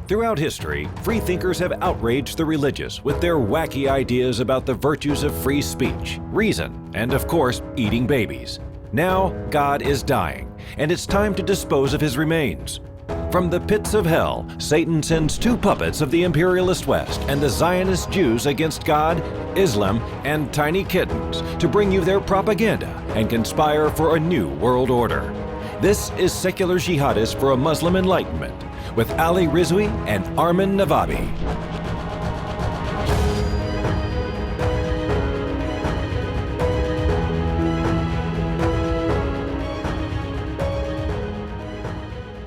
Throughout history, freethinkers have outraged the religious with their wacky ideas about the virtues of free speech, reason, and of course, eating babies. Now, God is dying, and it's time to dispose of his remains. From the pits of hell, Satan sends two puppets of the imperialist West and the Zionist Jews against God, Islam, and tiny kittens to bring you their propaganda and conspire for a new world order. This is Secular Jihadists for a Muslim Enlightenment with Ali Rizwi and Armin Navabi.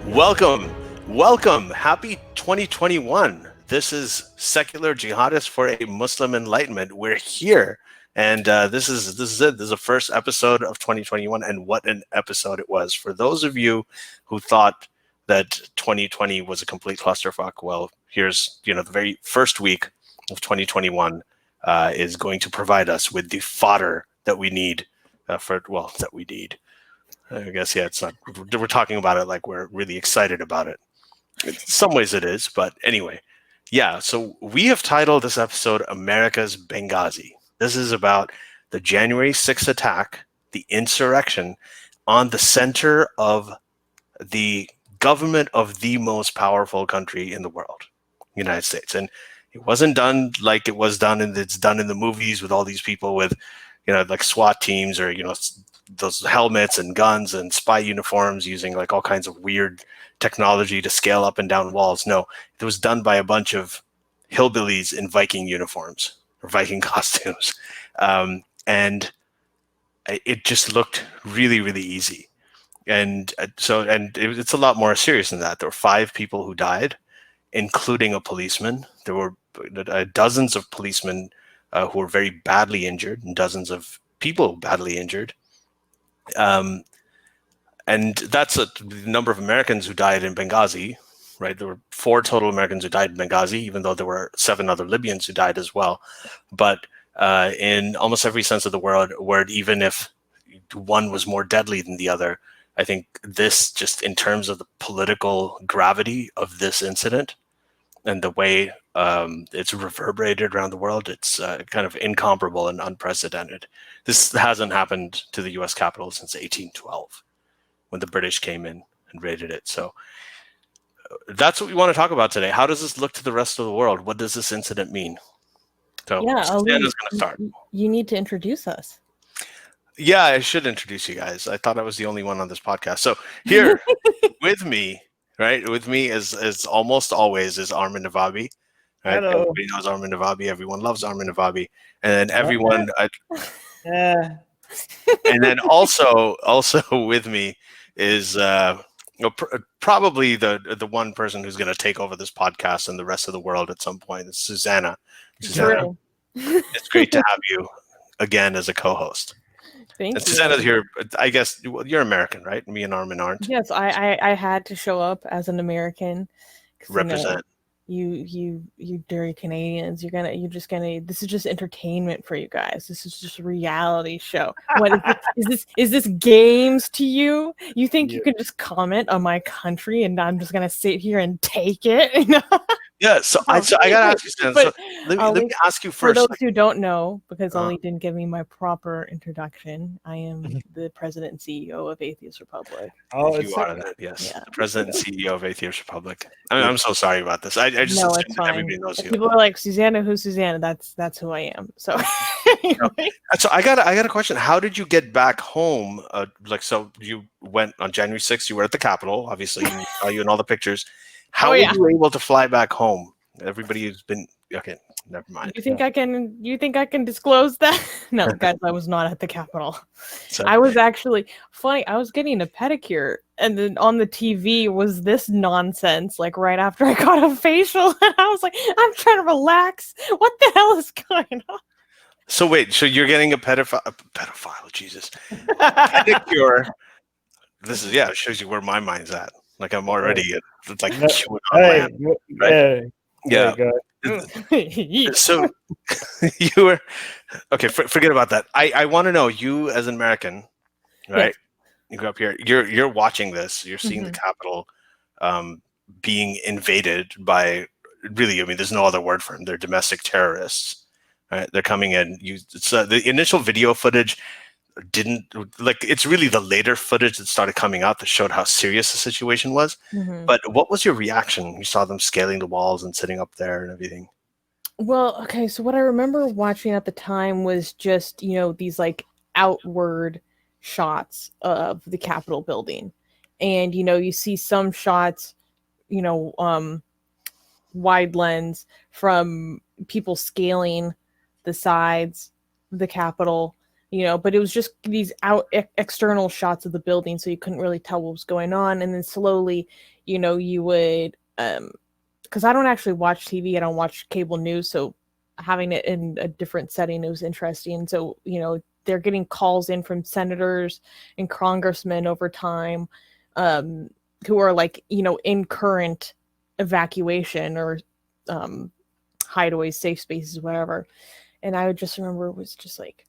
Welcome. Happy 2021. This is Secular Jihadists for a Muslim Enlightenment. We're here, and this is it. This is the first episode of 2021, and what an episode it was. For those of you who thought that 2020 was a complete clusterfuck, well, here's the very first week of 2021 is going to provide us with the fodder that we need that we need. I guess, it's not, we're talking about it like we're really excited about it. In some ways it is, but anyway. So we have titled this episode America's Benghazi. This is about the January 6th attack, the insurrection on the center of the government of the most powerful country in the world, United States. And it wasn't done like it was done, and it's done in the movies with all these people with, like SWAT teams or, those helmets and guns and spy uniforms using like all kinds of weird technology to scale up and down walls. No, it was done by a bunch of hillbillies in Viking uniforms or Viking costumes. And it just looked really, really easy. And it's a lot more serious than that. There were 5 people who died, including a policeman. There were dozens of policemen who were very badly injured, and dozens of people badly injured. And that's the number of Americans who died in Benghazi, right? There were 4 total Americans who died in Benghazi, even though there were 7 other Libyans who died as well. But in almost every sense of the word, even if one was more deadly than the other, I think this, just in terms of the political gravity of this incident and the way it's reverberated around the world, it's kind of incomparable and unprecedented. This hasn't happened to the U.S. Capitol since 1812, when the British came in and raided it. So that's what we want to talk about today. How does this look to the rest of the world? What does this incident mean? So Susanna's going to start. You need to introduce us. Yeah, I should introduce you guys. I thought I was the only one on this podcast. So here with me, as almost always, is Armin Navabi. Right? Hello. Everybody knows Armin Navabi. Everyone loves Armin Navabi. And then everyone... And then also with me is probably the one person who's going to take over this podcast and the rest of the world at some point. It's Susanna. Susanna, it's great to have you again as a co-host. Thank you. Susanna's here. I guess you're American, right? Me and Armin aren't. Yes, I had to show up as an American. Represent. You dirty Canadians, this is just entertainment for you guys. This is just a reality show. What is this games to you? You think you can just comment on my country and I'm just gonna sit here and take it? Yeah, so I gotta ask you, Susanna. So let me ask you first. For those who don't know, because Ollie didn't give me my proper introduction, I am the president and CEO of Atheist Republic. Oh, you are that, yes. Yeah. The president and CEO of Atheist Republic. I'm so sorry about this. I just assumed that everybody knows you. People are like, Susanna, who's Susanna? That's who I am. So anyway. So I got a question. How did you get back home? So you went on January 6th, you were at the Capitol, obviously, you saw you in all the pictures. How were you able to fly back home? Everybody who's been never mind. You think I can disclose that? No, guys, I was not at the Capitol. So, I was actually funny. I was getting a pedicure, and then on the TV was this nonsense. Like right after I got a facial, and I was like, I'm trying to relax. What the hell is going on? So wait, so you're getting a pedophile? Jesus, pedicure. This is it shows you where my mind's at. Like I'm already it's like chewing on land, right? Yeah. So you were okay. Forget about that. I want to know, you as an American, right? Yes. You grew up here. You're watching this. You're seeing the Capitol being invaded by, really, I mean, there's no other word for them. They're domestic terrorists. Right? They're coming in. The initial video footage didn't, like, it's really the later footage that started coming out that showed how serious the situation was. Mhm. But what was your reaction when you saw them scaling the walls and sitting up there and everything? Well, okay, so what I remember watching at the time was just, these like outward shots of the Capitol building. And, you see some shots, wide lens from people scaling the sides of the Capitol, but it was just these external shots of the building, so you couldn't really tell what was going on. And then slowly, you would, because I don't actually watch TV, I don't watch cable news, so having it in a different setting, it was interesting. So, they're getting calls in from senators and congressmen over time, who are like, in current evacuation or hideaways, safe spaces, whatever. And I would just remember it was just like,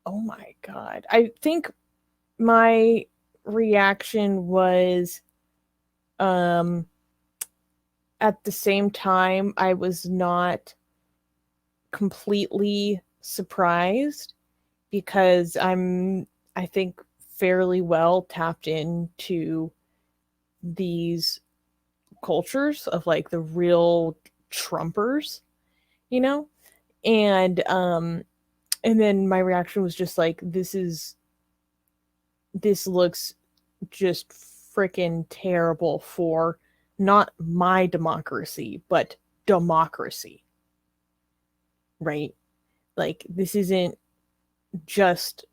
oh my God. I think my reaction was, at the same time, I was not completely surprised, because I think, fairly well tapped into these cultures of like the real Trumpers, and then my reaction was just like, this looks just freaking terrible for not my democracy, but democracy, right? Like, this isn't just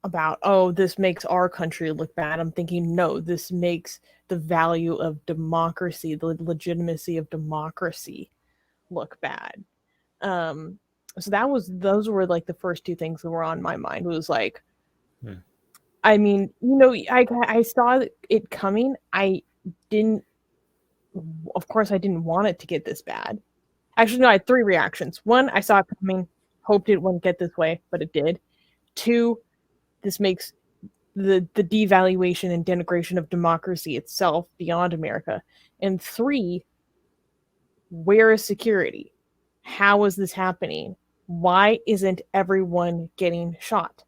about, oh, this makes our country look bad. I'm thinking, no, this makes the value of democracy, the legitimacy of democracy, look bad. So those were like the first two things that were on my mind. It was like, I mean, I saw it coming. Of course, I didn't want it to get this bad. Actually, no, I had three reactions. One, I saw it coming, hoped it wouldn't get this way, but it did. Two, this makes the devaluation and denigration of democracy itself beyond America. And three, where is security? How is this happening? Why isn't everyone getting shot?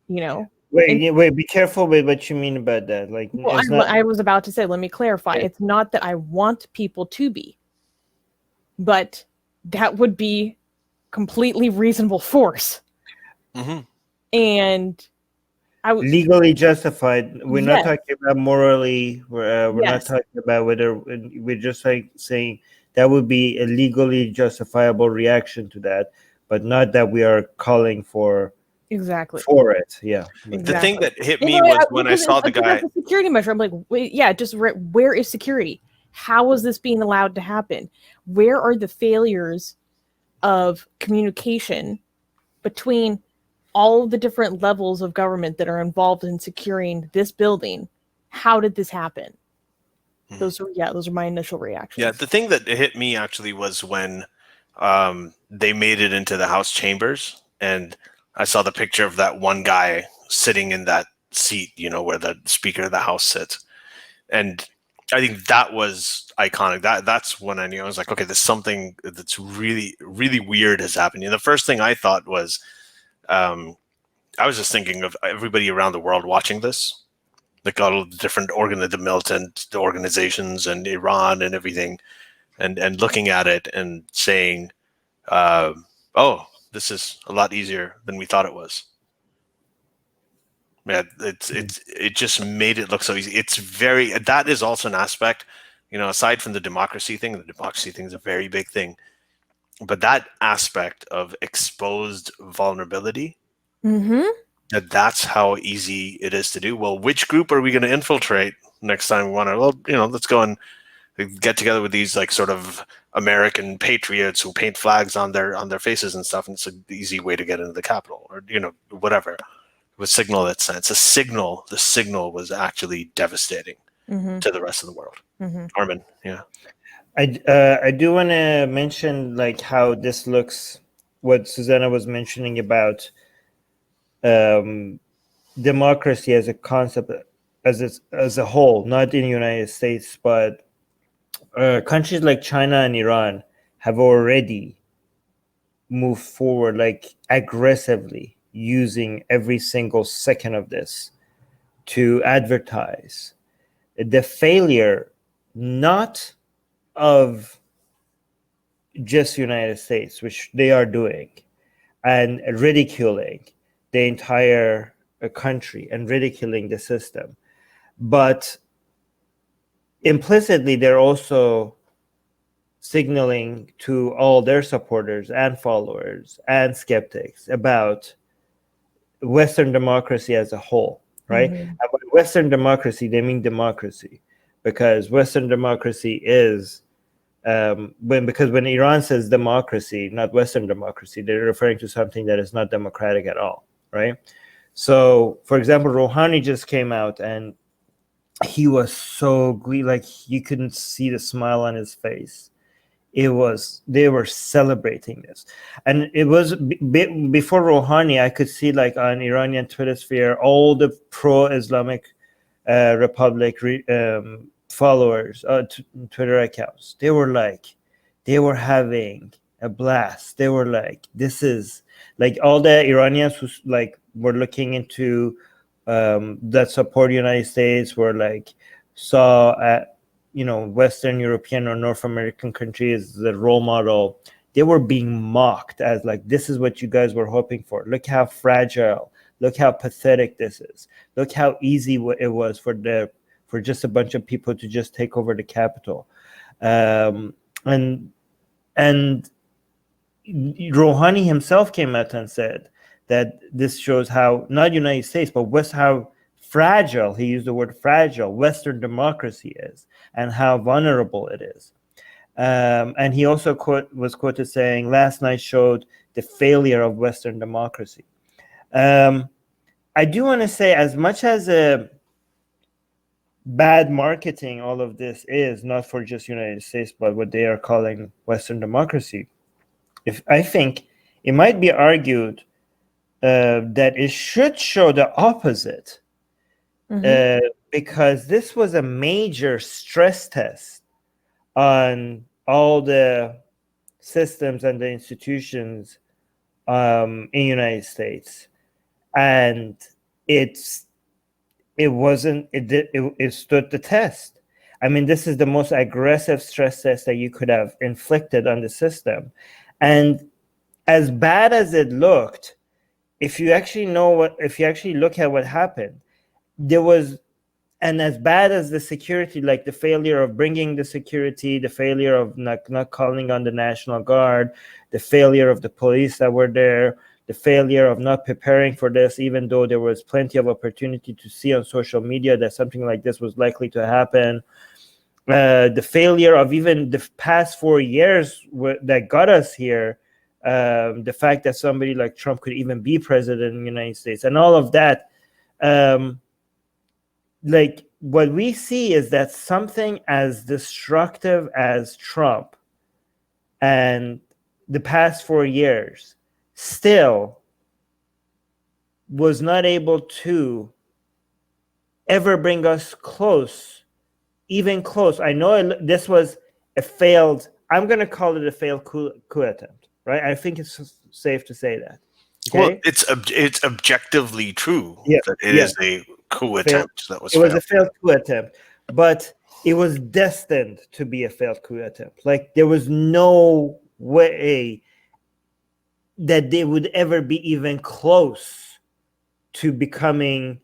Wait, be careful with what you mean about that. Like, well, I was about to say, let me clarify. It's not that I want people to be, but that would be completely reasonable force. Mm-hmm. And legally justified. We're Yes. not talking about morally. We're not Yes. talking about whether, we're just like saying that would be a legally justifiable reaction to that, but not that we are calling for exactly for it. Yeah. Exactly. The thing that hit me was when I saw the guy. The security measure. I'm like, wait, yeah, where is security? How is this being allowed to happen? Where are the failures of communication between all of the different levels of government that are involved in securing this building? How did this happen? Those are my initial reactions. Yeah, the thing that hit me actually was when they made it into the House chambers, and I saw the picture of that one guy sitting in that seat, where the Speaker of the House sits. And I think that was iconic. That's when I knew. I was like, okay, there's something that's really, really weird has happened. And the first thing I thought was, I was just thinking of everybody around the world watching this, like all of the different the militant organizations and Iran and everything, and looking at it and saying, oh, this is a lot easier than we thought it was. Yeah, it just made it look so easy. That is also an aspect, aside from the democracy thing is a very big thing, but that aspect of exposed vulnerability, that's how easy it is to do. Well, which group are we going to infiltrate next time we want to? Well, let's go and get together with these like sort of American patriots who paint flags on their faces and stuff, and it's an easy way to get into the Capitol, or whatever. With signal that sense, the signal was actually devastating to the rest of the world. Armin, yeah. I do want to mention like how this looks, what Susanna was mentioning about democracy as a concept as a whole, not in the United States, but countries like China and Iran have already moved forward like aggressively, using every single second of this to advertise the failure not of just United States, which they are doing, and ridiculing the entire country and ridiculing the system, but implicitly they're also signaling to all their supporters and followers and skeptics about Western democracy as a whole, right? Mhm. And by Western democracy, they mean democracy, because Western democracy is when Iran says democracy, not Western democracy, they're referring to something that is not democratic at all, right? So, for example, Rouhani just came out and he was so like you couldn't see the smile on his face. They were celebrating this, and it was before Rouhani. I could see like on Iranian Twitter sphere all the pro-Islamic Republic followers, Twitter accounts. They were having a blast. They were like, this is like all the Iranians who like were looking into that support the United States, were like saw Western European or North American countries the role model. They were being mocked as like, this is what you guys were hoping for. Look how fragile, look how pathetic this is. Look how easy it was for just a bunch of people to just take over the capital. And Rouhani himself came out and said that this shows how, not United States, but how fragile, he used the word fragile, Western democracy is, and how vulnerable it is. And he also was quoted saying, last night showed the failure of Western democracy. I do want to say, as much as bad marketing all of this is, not for just United States, but what they are calling Western democracy, I think it might be argued that it should show the opposite. Because this was a major stress test on all the systems and the institutions in the United States, and it stood the test. I mean, this is the most aggressive stress test that you could have inflicted on the system, and as bad as it looked, if you actually look at what happened, there was, and as bad as the security, like the failure of bringing the security, the failure of not calling on the National Guard, the failure of the police that were there, the failure of not preparing for this, even though there was plenty of opportunity to see on social media that something like this was likely to happen. The failure of even the past 4 years that got us here, the fact that somebody like Trump could even be president in the United States, and all of that. Like what we see is that something as destructive as Trump and the past 4 years still was not able to ever bring us close, even close. I know this was a failed, I'm going to call it a failed coup attempt, right? I think it's safe to say that. Okay? Well, it's objectively true that it is a coup attempt that was failed. It was a failed coup attempt, but it was destined to be a failed coup attempt. Like there was no way that they would ever be even close to becoming,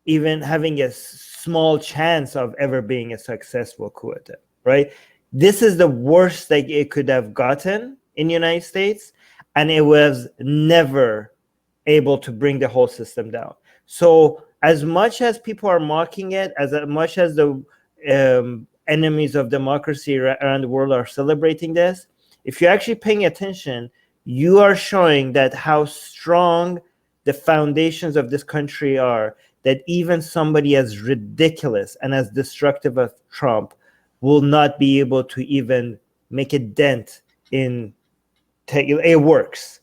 even having a small chance of ever being a successful coup attempt, right? This is the worst that it could have gotten in the United States, and it was never able to bring the whole system down. So as much as people are mocking it, as much as the enemies of democracy around the world are celebrating this, if you're actually paying attention, you are showing that how strong the foundations of this country are, that even somebody as ridiculous and as destructive as Trump will not be able to even make a dent in it works.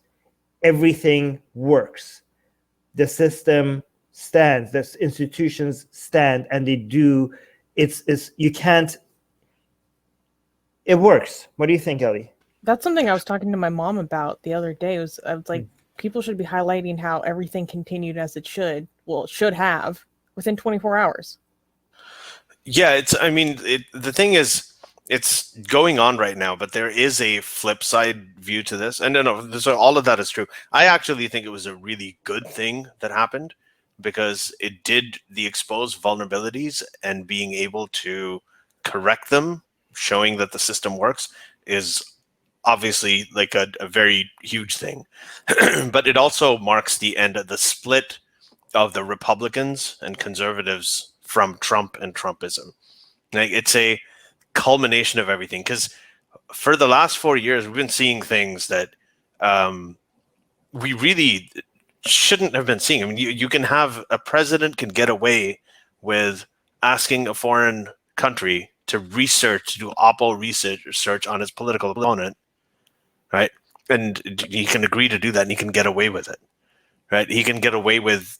Everything works. The system stands, that institutions stand, and they do. It's you can't. It works. What do you think, Ellie? That's something I was talking to my mom about the other day. I was like, people should be highlighting how everything continued as it should. Well, it should have within 24 hours. Yeah, the thing is, it's going on right now, but there is a flip side view to this. And no, so all of that is true. I actually think it was a really good thing that happened because it did the exposed vulnerabilities, and being able to correct them, showing that the system works, is obviously like a very huge thing. But it also marks the end of the split of the Republicans and conservatives from Trump and Trumpism. Like, it's a culmination of everything, because for the last 4 years we've been seeing things that we really shouldn't have been seeing. I mean, you can have a president can get away with asking a foreign country to do oppo research on his political opponent, right? And he can agree to do that, and he can get away with it, right? He can get away with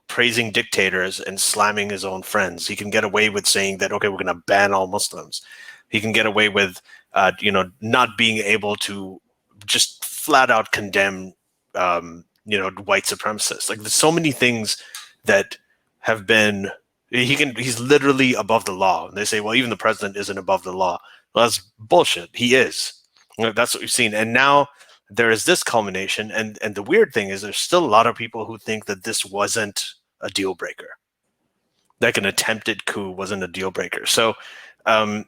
praising dictators and slamming his own friends. He can get away with saying that, okay, we're going to ban all Muslims. He can get away with, not being able to just flat out condemn, white supremacists. Like, there's so many things that have been. He's literally above the law. And they say, well, even the president isn't above the law. Well, that's bullshit. He is. That's what we've seen. And now there is this culmination. And the weird thing is there's still a lot of people who think that this wasn't a deal breaker. Like, an attempted coup wasn't a deal breaker. So I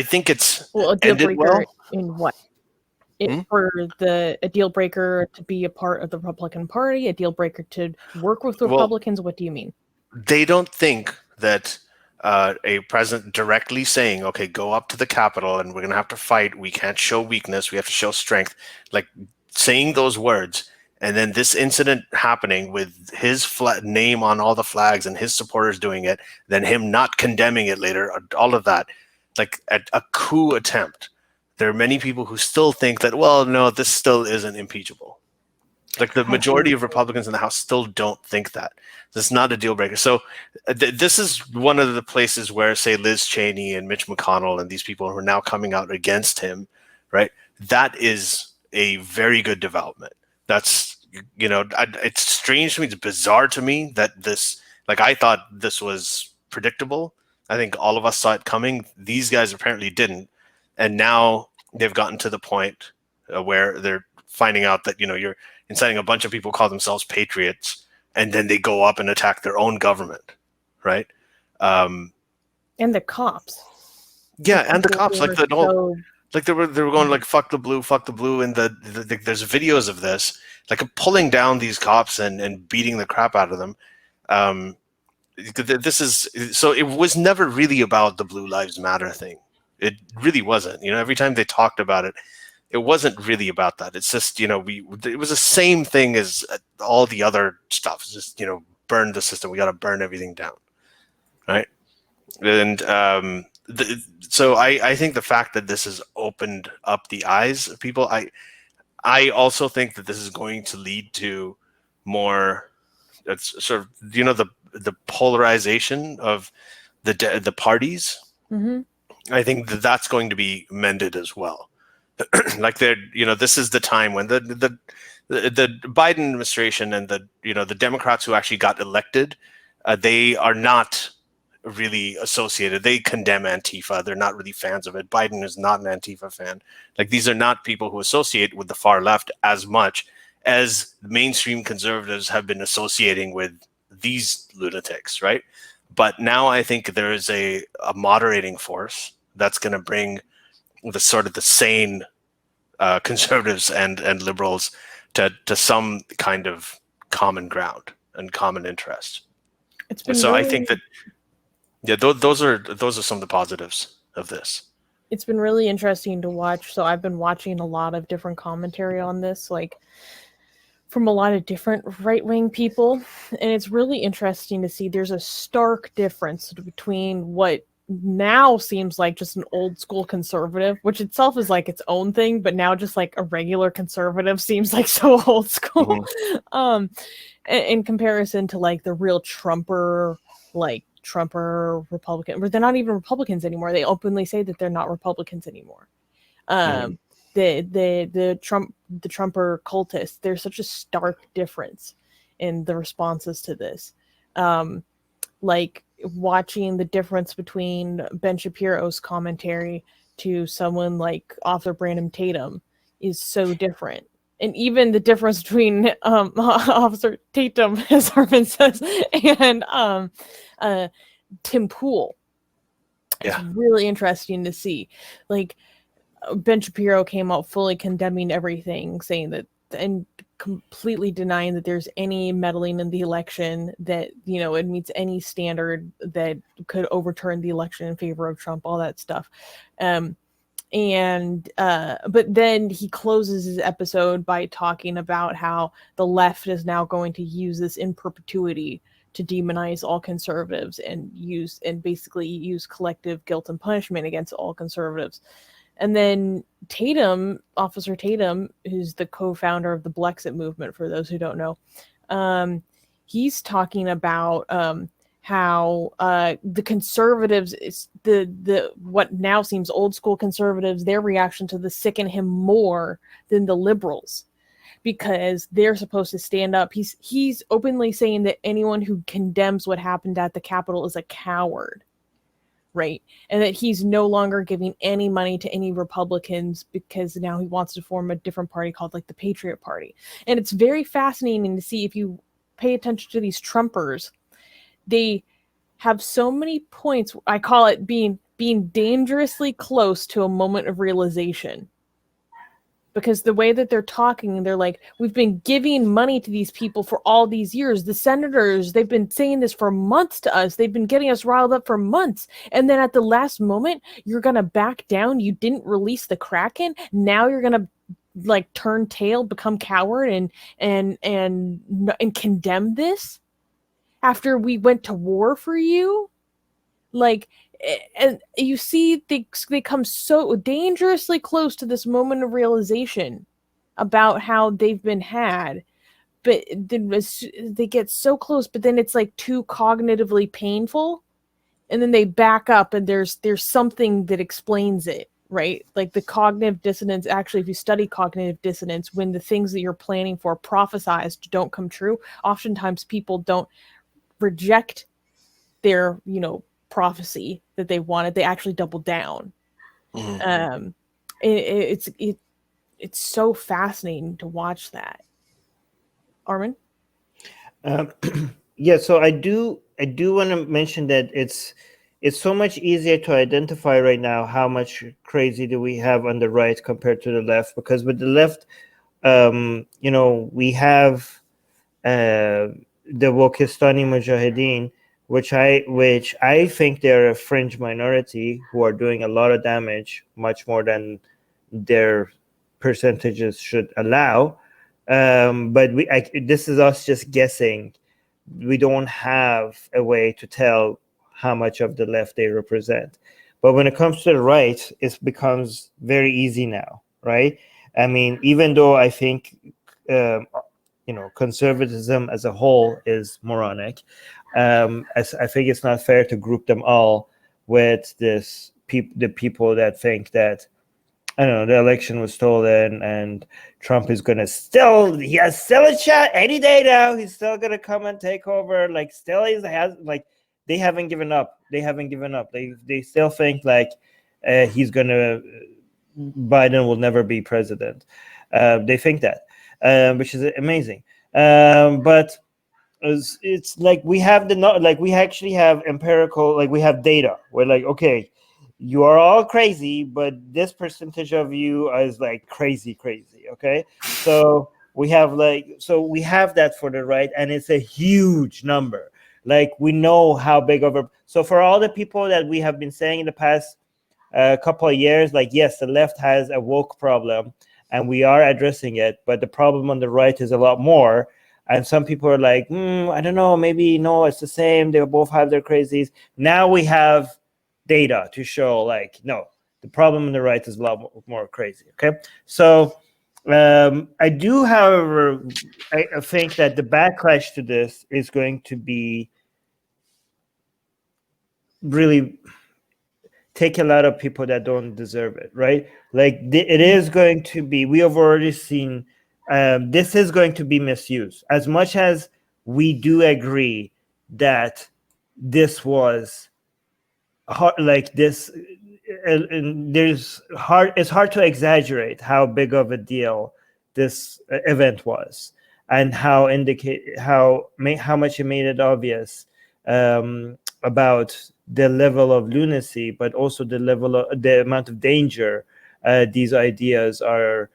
think it's a deal breaker in what? For a deal breaker to be a part of the Republican Party, a deal breaker to work with Republicans. What do you mean? They don't think that a president directly saying, okay, go up to the Capitol and we're going to have to fight. We can't show weakness. We have to show strength. Like, saying those words, and then this incident happening with his name on all the flags and his supporters doing it, then him not condemning it later, all of that, like a coup attempt. There are many people who still think that, well, no, this still isn't impeachable. Like, the majority of Republicans in the House still don't think that. This is not a deal breaker. So this is one of the places where, say, Liz Cheney and Mitch McConnell and these people who are now coming out against him, right? That is a very good development. That's, it's strange to me. It's bizarre to me that this, like, I thought this was predictable. I think all of us saw it coming. These guys apparently didn't. And now they've gotten to the point where they're finding out that, you're inciting a bunch of people who call themselves patriots, and then they go up and attack their own government, right? And the cops. Yeah, and the cops, like they were going like fuck the blue, and there's videos of this, like, pulling down these cops and beating the crap out of them. So it was never really about the Blue Lives Matter thing. It really wasn't. Every time they talked about it, it wasn't really about that. It's just, it was the same thing as all the other stuff. It's just, burn the system. We got to burn everything down, right? And so I think the fact that this has opened up the eyes of people, I also think that this is going to lead to more, it's sort of, the polarization of the parties. Mm-hmm. I think that's going to be mended as well. Like, this is the time when the Biden administration and the Democrats who actually got elected, they are not really associated. They condemn Antifa. They're not really fans of it. Biden is not an Antifa fan. Like, these are not people who associate with the far left as much as mainstream conservatives have been associating with these lunatics, right? But now I think there is a moderating force that's going to bring the sort of the sane conservatives and liberals to some kind of common ground and common interest. I think that, yeah, those are some of the positives of this. It's been really interesting to watch. So I've been watching a lot of different commentary on this, like from a lot of different right-wing people, and it's really interesting to see there's a stark difference between what now seems like just an old school conservative, which itself is like its own thing, but now just like a regular conservative seems like so old school. In comparison to like the real Trumper Republican, but they're not even Republicans anymore. They openly say that they're not Republicans anymore. The Trumper cultists, there's such a stark difference in the responses to this. Like watching the difference between Ben Shapiro's commentary to someone like author Brandon Tatum is so different. And even the difference between Officer Tatum, as Armin says, and Tim Pool. It's really interesting to see. Like, Ben Shapiro came out fully condemning everything, saying that, and completely denying that there's any meddling in the election, that, you know, it meets any standard that could overturn the election in favor of Trump, all that stuff. But then he closes his episode by talking about how the left is now going to use this in perpetuity to demonize all conservatives and basically use collective guilt and punishment against all conservatives. And then Tatum, Officer Tatum, who's the co-founder of the Blexit movement, for those who don't know, he's talking about how the conservatives, the what now seems old school conservatives, their reaction to this sicken him more than the liberals, because they're supposed to stand up. He's openly saying that anyone who condemns what happened at the Capitol is a coward. Right. And that he's no longer giving any money to any Republicans because now he wants to form a different party called like the Patriot Party. And it's very fascinating to see, if you pay attention to these Trumpers, they have so many points. I call it being dangerously close to a moment of realization. Because the way that they're talking, they're like, we've been giving money to these people for all these years. The senators, they've been saying this for months to us. They've been getting us riled up for months. And then at the last moment, you're going to back down. You didn't release the Kraken. Now you're going to like turn tail, become coward and condemn this after we went to war for you. Like, and you see they come so dangerously close to this moment of realization about how they've been had, but then they get so close, but then it's like too cognitively painful, and then they back up, and there's something that explains it, right? Like the cognitive dissonance. Actually, if you study cognitive dissonance, when the things that you're planning for, prophesized, don't come true, oftentimes people don't reject their, prophecy that they wanted. They actually double down. It's so fascinating to watch that. Armin? Yeah, so I do want to mention that it's so much easier to identify right now how much crazy do we have on the right compared to the left, because with the left, we have the Wokistani Mujahideen, which I think they're a fringe minority who are doing a lot of damage, much more than their percentages should allow. But this is us just guessing. We don't have a way to tell how much of the left they represent. But when it comes to the right, it becomes very easy now, right? I mean, even though I think conservatism as a whole is moronic, I think it's not fair to group them all with the people that think that, I don't know, the election was stolen and Trump is gonna he has still a shot any day now. He's still gonna come and take over. Like, still they haven't given up. They still think like Biden will never be president. They think that, which is amazing. But it's like we actually have empirical, like we have data. We're like, okay, you are all crazy, but this percentage of you is like crazy. Okay, so we have that for the right, and it's a huge number. Like, we know how big of a, so for all the people that we have been saying in the past couple of years, like, yes, the left has a woke problem and we are addressing it, but the problem on the right is a lot more. And some people are like, I don't know, maybe no, it's the same. They both have their crazies. Now we have data to show like, no, the problem on the right is a lot more crazy. Okay, so I do, however, I think that the backlash to this is going to be really take a lot of people that don't deserve it, right? Like it is going to be, we have already seen, this is going to be misused. As much as we do agree that this was hard, like this, it's hard to exaggerate how big of a deal this event was, and how much it made it obvious about the level of lunacy, but also the amount of danger these ideas are,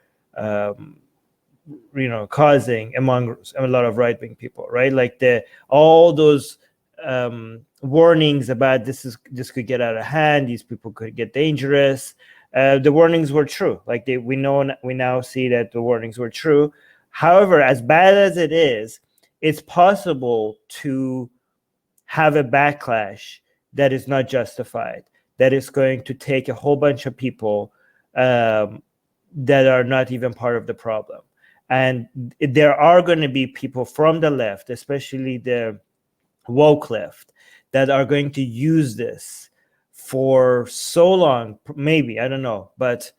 causing among a lot of right-wing people, right? Like all those warnings about this could get out of hand, these people could get dangerous. The warnings were true. Like we now see that the warnings were true. However, as bad as it is, it's possible to have a backlash that is not justified, that is going to take a whole bunch of people that are not even part of the problem. And there are going to be people from the left, especially the woke left, that are going to use this for so long, maybe, I don't know, but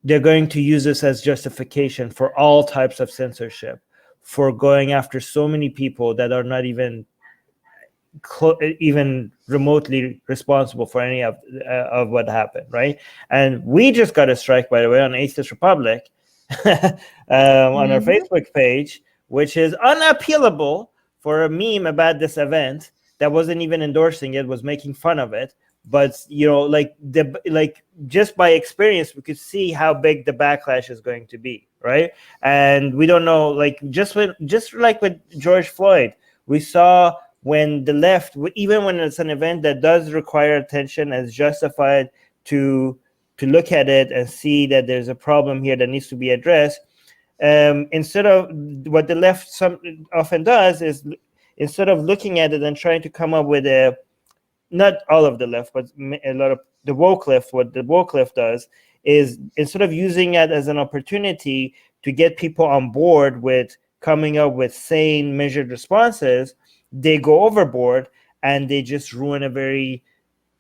they're going to use this as justification for all types of censorship, for going after so many people that are not even remotely responsible for any of what happened, right? And we just got a strike, by the way, on Atheist Republic on our Facebook page, which is unappealable, for a meme about this event that wasn't even endorsing it, was making fun of it. But just by experience, we could see how big the backlash is going to be, right? And we don't know, like just like with George Floyd, we saw when the left, even when it's an event that does require attention and is justified to look at it and see that there's a problem here that needs to be addressed, instead of what the left often does is, instead of looking at it and trying to come up with not all of the left, but a lot of the woke left, what the woke left does is, instead of using it as an opportunity to get people on board with coming up with sane, measured responses, they go overboard and they just ruin a very,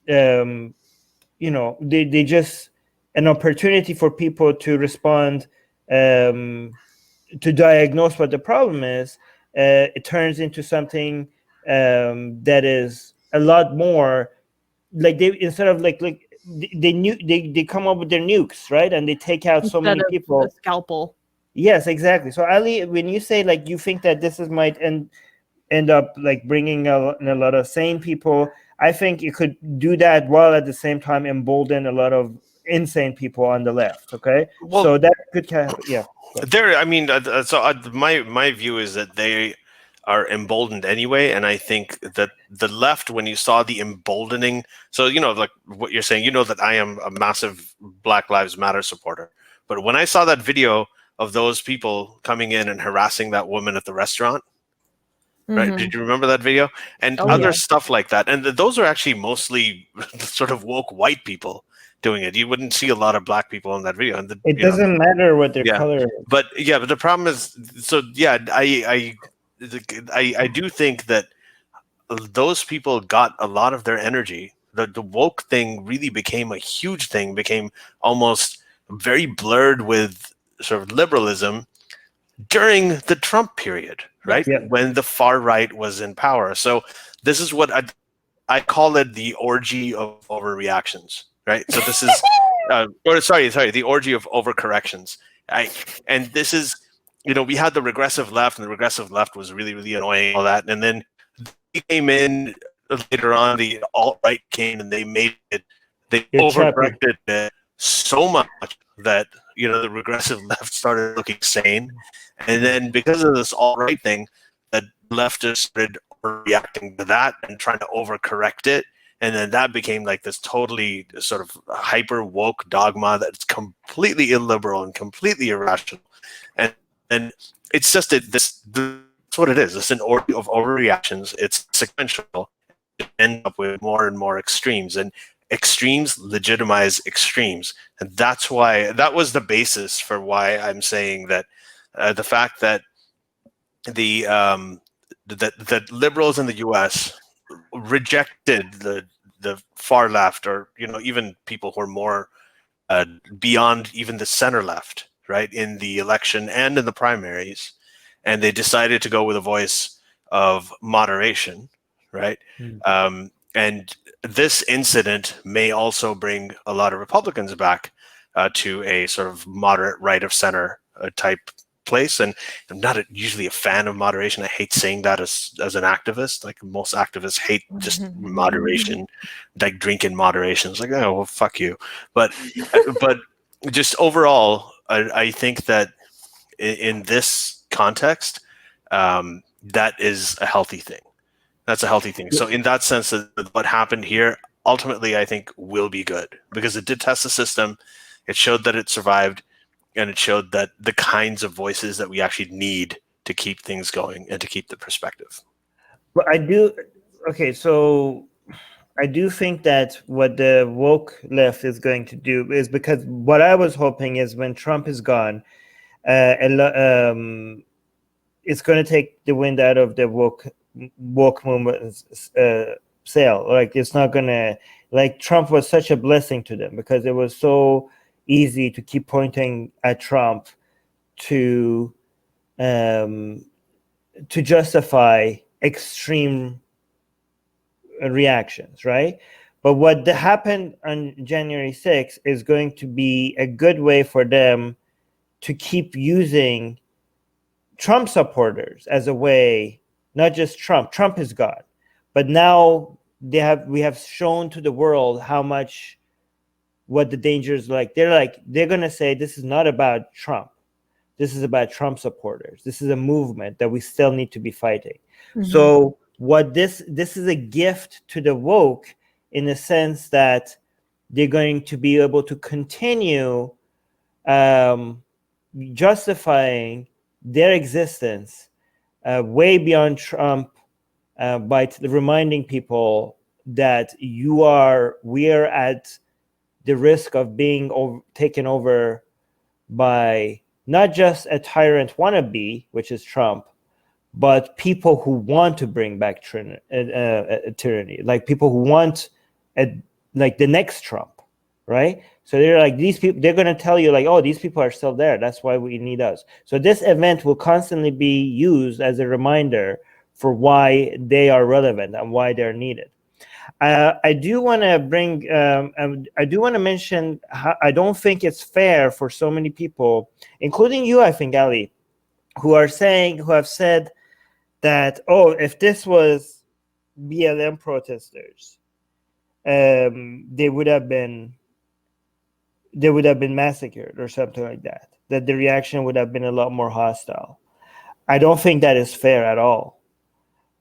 they just an opportunity for people to respond, to diagnose what the problem is. It turns into something that is a lot more like they come up with their nukes, right? And they take out so many people. A scalpel. Yes, exactly. So Ali, when you say like you think that this might end up like bringing a lot of sane people, I think it could do that while at the same time embolden a lot of insane people on the left. Okay, well, so that could my view is that they are emboldened anyway, and I think that the left, when you saw the emboldening, so like what you're saying, that I am a massive Black Lives Matter supporter, but when I saw that video of those people coming in and harassing that woman at the restaurant, right? Did you remember that video? And other stuff like that. And those are actually mostly sort of woke white people doing it. You wouldn't see a lot of black people in that video. And it doesn't matter what their color is. But the problem is, I do think that those people got a lot of their energy. The woke thing really became a huge thing, became almost very blurred with sort of liberalism during the Trump period, right? Yeah. When the far right was in power. So this is what I call it, the orgy of overreactions, right? So this is, the orgy of overcorrections. And this is, we had the regressive left, and the regressive left was really, really annoying, all that. And then they came in later on, the alt-right came and they made it, they overcorrected it so much that, the regressive left started looking sane. And then because of this alt-right thing, the leftists started reacting to that and trying to overcorrect it. And then that became like this totally sort of hyper woke dogma that's completely illiberal and completely irrational. And it's just that's what it is. It's an orgy of overreactions. It's sequential. You end up with more and more extremes. And extremes legitimize extremes, and that was the basis for why I'm saying that the fact that that liberals in the U.S. rejected the far left, or even people who are more beyond even the center left, right, in the election and in the primaries, and they decided to go with a voice of moderation, right? And this incident may also bring a lot of Republicans back to a sort of moderate right of center type place. And I'm not usually a fan of moderation. I hate saying that as an activist. Like, most activists hate just moderation, like drinking moderation. It's like, oh, well, fuck you. But just overall, I think that in this context, that is a healthy thing. That's a healthy thing. So in that sense, what happened here ultimately, I think, will be good, because it did test the system. It showed that it survived, and it showed that the kinds of voices that we actually need to keep things going and to keep the perspective. But I do think that what the woke left is going to do is, because what I was hoping is, when Trump is gone, it's going to take the wind out of the woke movement's sail. Like, it's not going to, like, Trump was such a blessing to them, because it was so easy to keep pointing at Trump to justify extreme reactions, right? But what happened on January 6th is going to be a good way for them to keep using Trump supporters as a way, not just Trump. Trump is gone, but now we have shown to the world how much, what the danger is like. They're going to say, this is not about Trump. This is about Trump supporters. This is a movement that we still need to be fighting. So what this is a gift to the woke, in the sense that they're going to be able to continue justifying their existence way beyond Trump, by reminding people that we are at the risk of being taken over by not just a tyrant wannabe, which is Trump, but people who want to bring back tyranny, like people who want like the next Trump, right? So they're like, these people, they're going to tell you like, oh, these people are still there. That's why we need us. So this event will constantly be used as a reminder for why they are relevant and why they're needed. I do want to mention how I don't think it's fair for so many people, including you, I think, Ali, who have said that, oh, if this was BLM protesters, they would have been massacred or something like that. That the reaction would have been a lot more hostile. I don't think that is fair at all.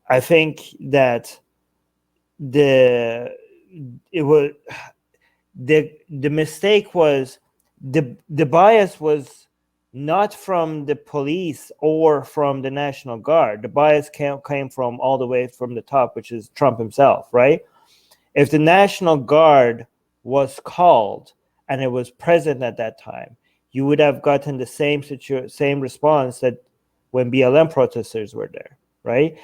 I think that the mistake was the bias was not from the police or from the National Guard. The bias came from all the way from the top, which is Trump himself, right? If the National Guard was called and it was present at that time, you would have gotten the same response that when BLM protesters were there, right?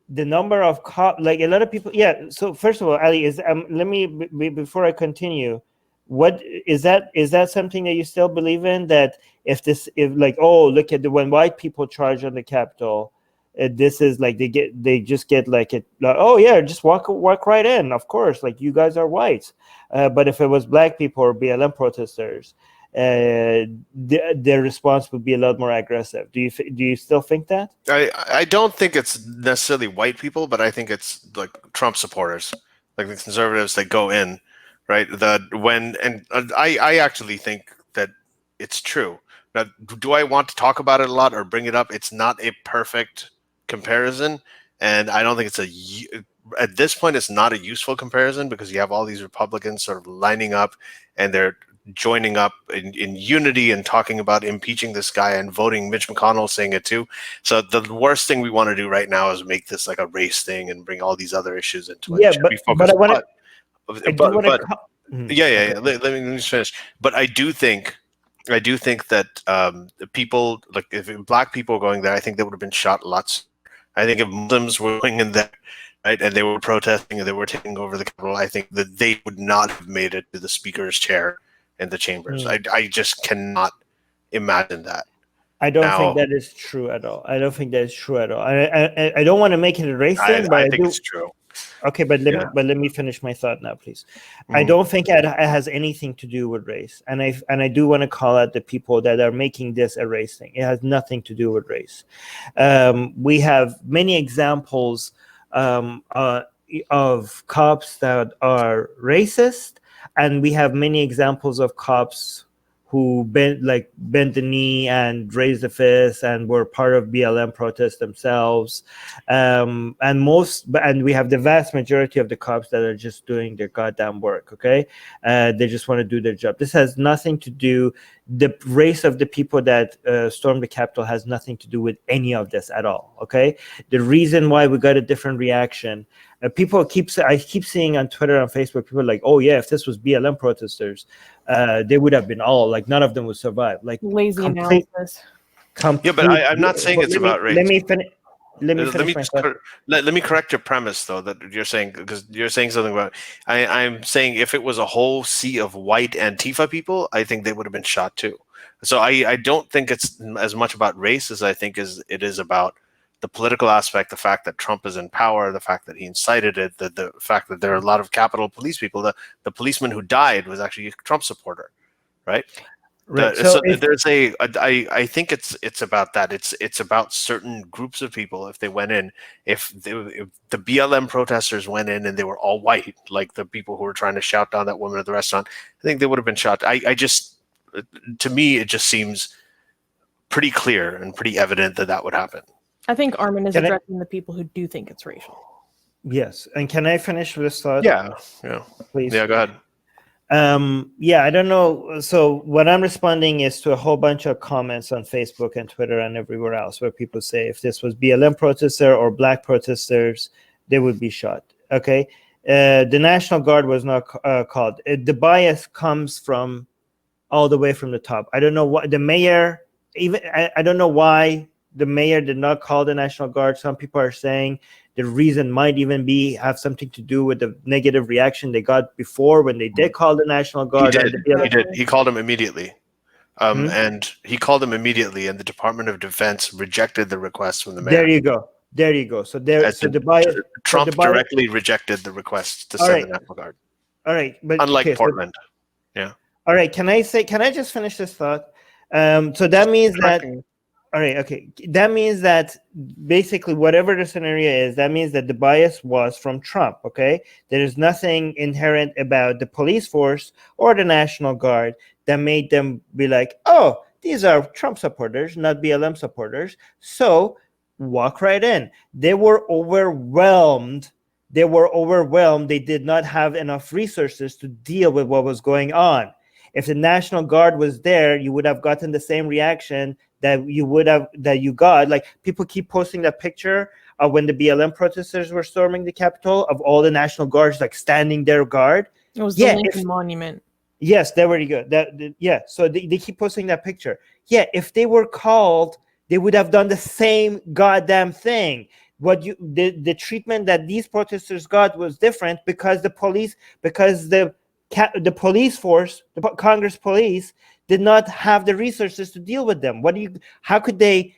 The number of like a lot of people, yeah. So first of all, Ali, let me before I continue, what is that something that you still believe in, that if like, oh, look at when white people charge on the Capitol, this is like they just get like it, like, oh yeah, just walk right in, of course, like you guys are white, but if it was black people or BLM protesters, their response would be a lot more aggressive. Do you still think that? I don't think it's necessarily white people, but I think it's like Trump supporters, like the conservatives that go in, right? I actually think that it's true. Now, do I want to talk about it a lot or bring it up? It's not a perfect comparison, and I don't think at this point it's not a useful comparison, because you have all these Republicans sort of lining up, and they're joining up in unity and talking about impeaching this guy and voting Mitch McConnell saying it too. So the worst thing we want to do right now is make this like a race thing and bring all these other issues into it. Yeah, but I want to. Yeah. Let me just finish. But I do think that the people, like if black people were going there, I think they would have been shot lots. I think if Muslims were going in there, right, and they were protesting and they were taking over the Capitol, I think that they would not have made it to the speaker's chair in the chambers. I just cannot imagine that. I don't think that is true at all. I don't think that is true at all. I don't want to make it a race thing, but I think it's true. Okay, but let me finish my thought now, please. I don't think it has anything to do with race, and I do want to call out the people that are making this a race thing. It has nothing to do with race. We have many examples of cops that are racist, and we have many examples of cops who bent the knee and raised the fist and were part of BLM protests themselves, and we have the vast majority of the cops that are just doing their goddamn work. Okay, they just want to do their job. This has nothing to do. The race of the people that stormed the Capitol has nothing to do with any of this at all. Okay, the reason why we got a different reaction. I keep seeing on Twitter and Facebook, people are like, oh yeah, if this was BLM protesters, they would have been all like, none of them would survive. Like lazy analysis. Yeah, but I'm not saying it's about race. Let me finish. Let me correct your premise though, that you're saying, because you're saying something about. I'm saying if it was a whole sea of white Antifa people, I think they would have been shot too. So I don't think it's as much about race as I think it is about the political aspect, the fact that Trump is in power, the fact that he incited it, the fact that there are a lot of Capitol Police people. The policeman who died was actually a Trump supporter, right? Right. So there's I think it's about that. It's about certain groups of people. If they went in, if the BLM protesters went in and they were all white, like the people who were trying to shout down that woman at the restaurant, I think they would have been shot. To me, it just seems pretty clear and pretty evident that would happen. I think Armin is addressing the people who do think it's racial. Yes, and can I finish this thought? Yeah, please. Yeah, go ahead. I don't know. So what I'm responding is to a whole bunch of comments on Facebook and Twitter and everywhere else where people say if this was BLM protester or black protesters, they would be shot. Okay, the National Guard was not called. The bias comes from all the way from the top. I don't know what the mayor. I don't know why the mayor did not call the National Guard. Some people are saying the reason might even have something to do with the negative reaction they got before when they did call the National Guard. He did. He called him immediately. And he called him immediately, and the Department of Defense rejected the request from the mayor. There you go. So the bias. Trump directly rejected the request to send the National Guard. All right, but unlike Portland. All right. Can I just finish this thought? So that means that. All right, okay. That means that basically whatever the scenario is, that means that the bias was from Trump, okay? There is nothing inherent about the police force or the National Guard that made them be like, oh, these are Trump supporters, not BLM supporters. So walk right in. They were overwhelmed. They did not have enough resources to deal with what was going on. If the National Guard was there, you would have gotten the same reaction that you got. Like people keep posting that picture of when the BLM protesters were storming the Capitol of all the National Guards like standing their guard. It was the Lincoln Monument. Yes, there you go. So they keep posting that picture. Yeah, if they were called, they would have done the same goddamn thing. The treatment that these protesters got was different because the police force, the Congress police, did not have the resources to deal with them. How could they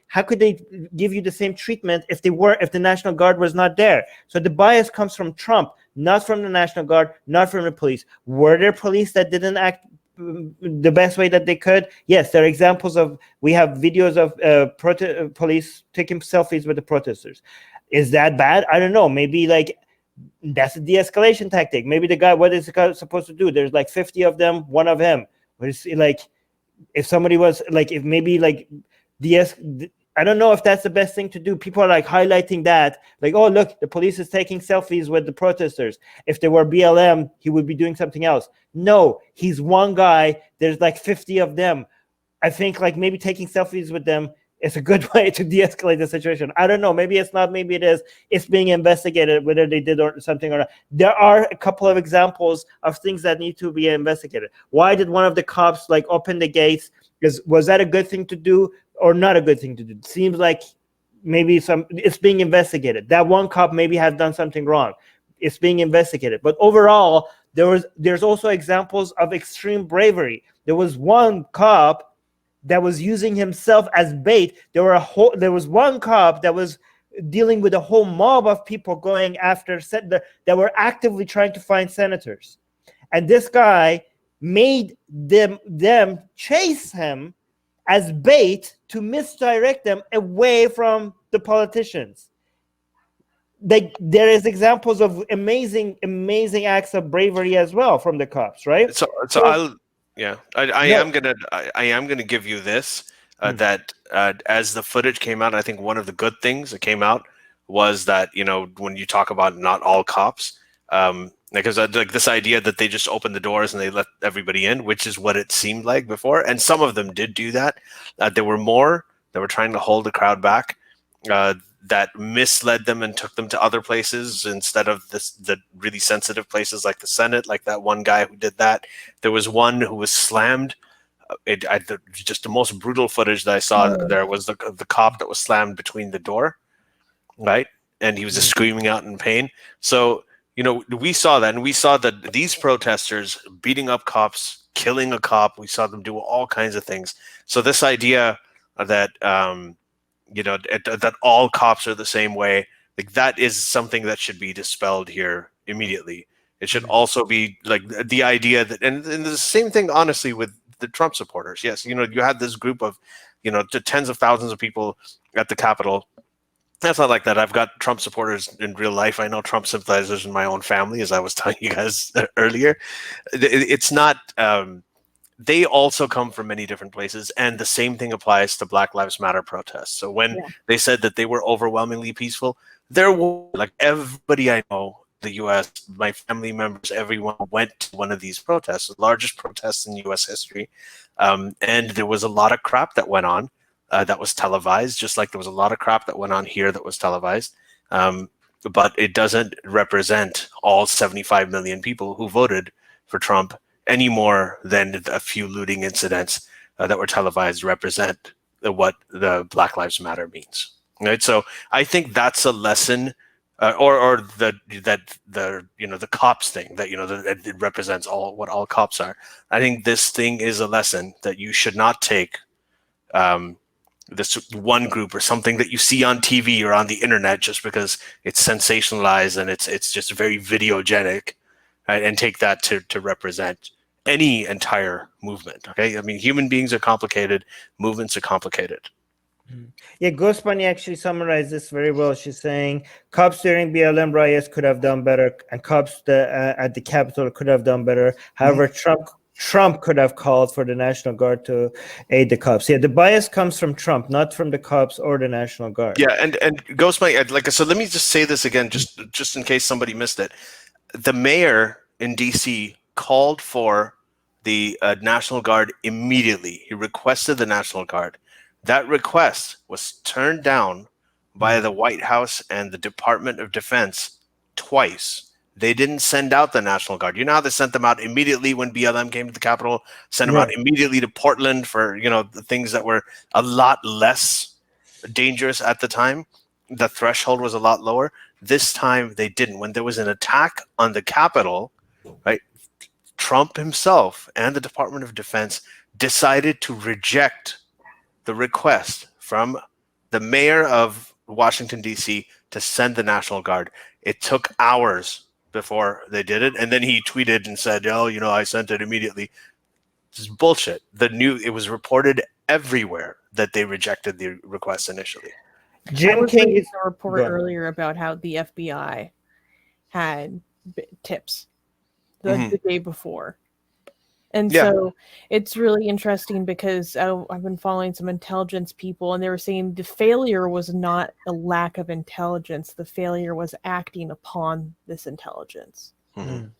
give you the same treatment if the National Guard was not there? So the bias comes from Trump, not from the National Guard, not from the police. Were there police that didn't act the best way that they could? Yes, there are examples we have videos of police taking selfies with the protesters. Is that bad? I don't know. Maybe that's a de-escalation tactic. Maybe the guy, what is the guy supposed to do? There's 50 of them, one of him. If somebody was if maybe I don't know if that's the best thing to do. People are like highlighting that, like, oh, look, the police is taking selfies with the protesters. If they were BLM, he would be doing something else. No, he's one guy. There's like 50 of them. I think like maybe taking selfies with them is a good way to de-escalate the situation. I don't know. Maybe it's not. Maybe it is. It's being investigated whether they did or something or not. There are a couple of examples of things that need to be investigated. Why did one of the cops like open the gates? Was that a good thing to do or not a good thing to do? It seems like maybe it's being investigated. That one cop maybe has done something wrong. It's being investigated. But overall, there's also examples of extreme bravery. There was one cop that was using himself as bait. There was one cop that was dealing with a whole mob of people going after that were actively trying to find senators, and this guy made them chase him as bait to misdirect them away from the politicians. There is examples of amazing acts of bravery as well from the cops, right? I am gonna give you this that as the footage came out, I think one of the good things that came out was that, you know, when you talk about not all cops, because like this idea that they just opened the doors and they let everybody in, which is what it seemed like before, and some of them did do that. There were more that were trying to hold the crowd back, that misled them and took them to other places instead of the really sensitive places like the Senate, like that one guy who did that. There was one who was slammed. Just the most brutal footage that I saw there was the cop that was slammed between the door, right? And he was just screaming out in pain. So, you know, we saw that, and we saw that these protesters beating up cops, killing a cop, we saw them do all kinds of things. So this idea that, you know, that all cops are the same way, like that is something that should be dispelled here immediately. It should also be like the idea that, and the same thing, honestly, with the Trump supporters. Yes, you know, you had this group of, you know, to tens of thousands of people at the Capitol. That's not like that. I've got Trump supporters in real life. I know Trump sympathizers in my own family, as I was telling you guys earlier. It's not. They also come from many different places, and the same thing applies to Black Lives Matter protests. So when they said that they were overwhelmingly peaceful, there were, like, everybody I know, the U.S., my family members, everyone went to one of these protests, the largest protests in U.S. history, and there was a lot of crap that went on that was televised, just like there was a lot of crap that went on here that was televised. But it doesn't represent all 75 million people who voted for Trump any more than a few looting incidents that were televised represent what the Black Lives Matter means, right? So I think that's a lesson, or the you know, the cops thing, that, you know, that it represents what all cops are. I think this thing is a lesson that you should not take this one group or something that you see on TV or on the internet just because it's sensationalized and it's just very videogenic, right? And take that to represent any entire movement. Okay, I mean, human beings are complicated, movements are complicated. Yeah, Ghost Bunny actually summarized this very well. She's saying cops during BLM riots could have done better, and cops at the Capitol could have done better. However, Trump could have called for the National Guard to aid the cops. Yeah, the bias comes from Trump, not from the cops or the National Guard. Yeah, and Ghost Bunny, so let me just say this again, just in case somebody missed it. The mayor in DC called for the National Guard immediately. He requested the National Guard. That request was turned down by the White House and the Department of Defense twice. They didn't send out the National Guard. You know how they sent them out immediately when BLM came to the Capitol, sent them out immediately to Portland for, you know, the things that were a lot less dangerous at the time. The threshold was a lot lower. This time they didn't. When there was an attack on the Capitol, right, Trump himself and the Department of Defense decided to reject the request from the mayor of Washington, D.C. to send the National Guard. It took hours before they did it. And then he tweeted and said, oh, you know, I sent it immediately. This is bullshit. It was reported everywhere that they rejected the request initially. Jim King is a report earlier about how the FBI had tips the day before. And Yeah. so it's really interesting because I've been following some intelligence people, and they were saying the failure was not a lack of intelligence. The failure was acting upon this intelligence. Mhm.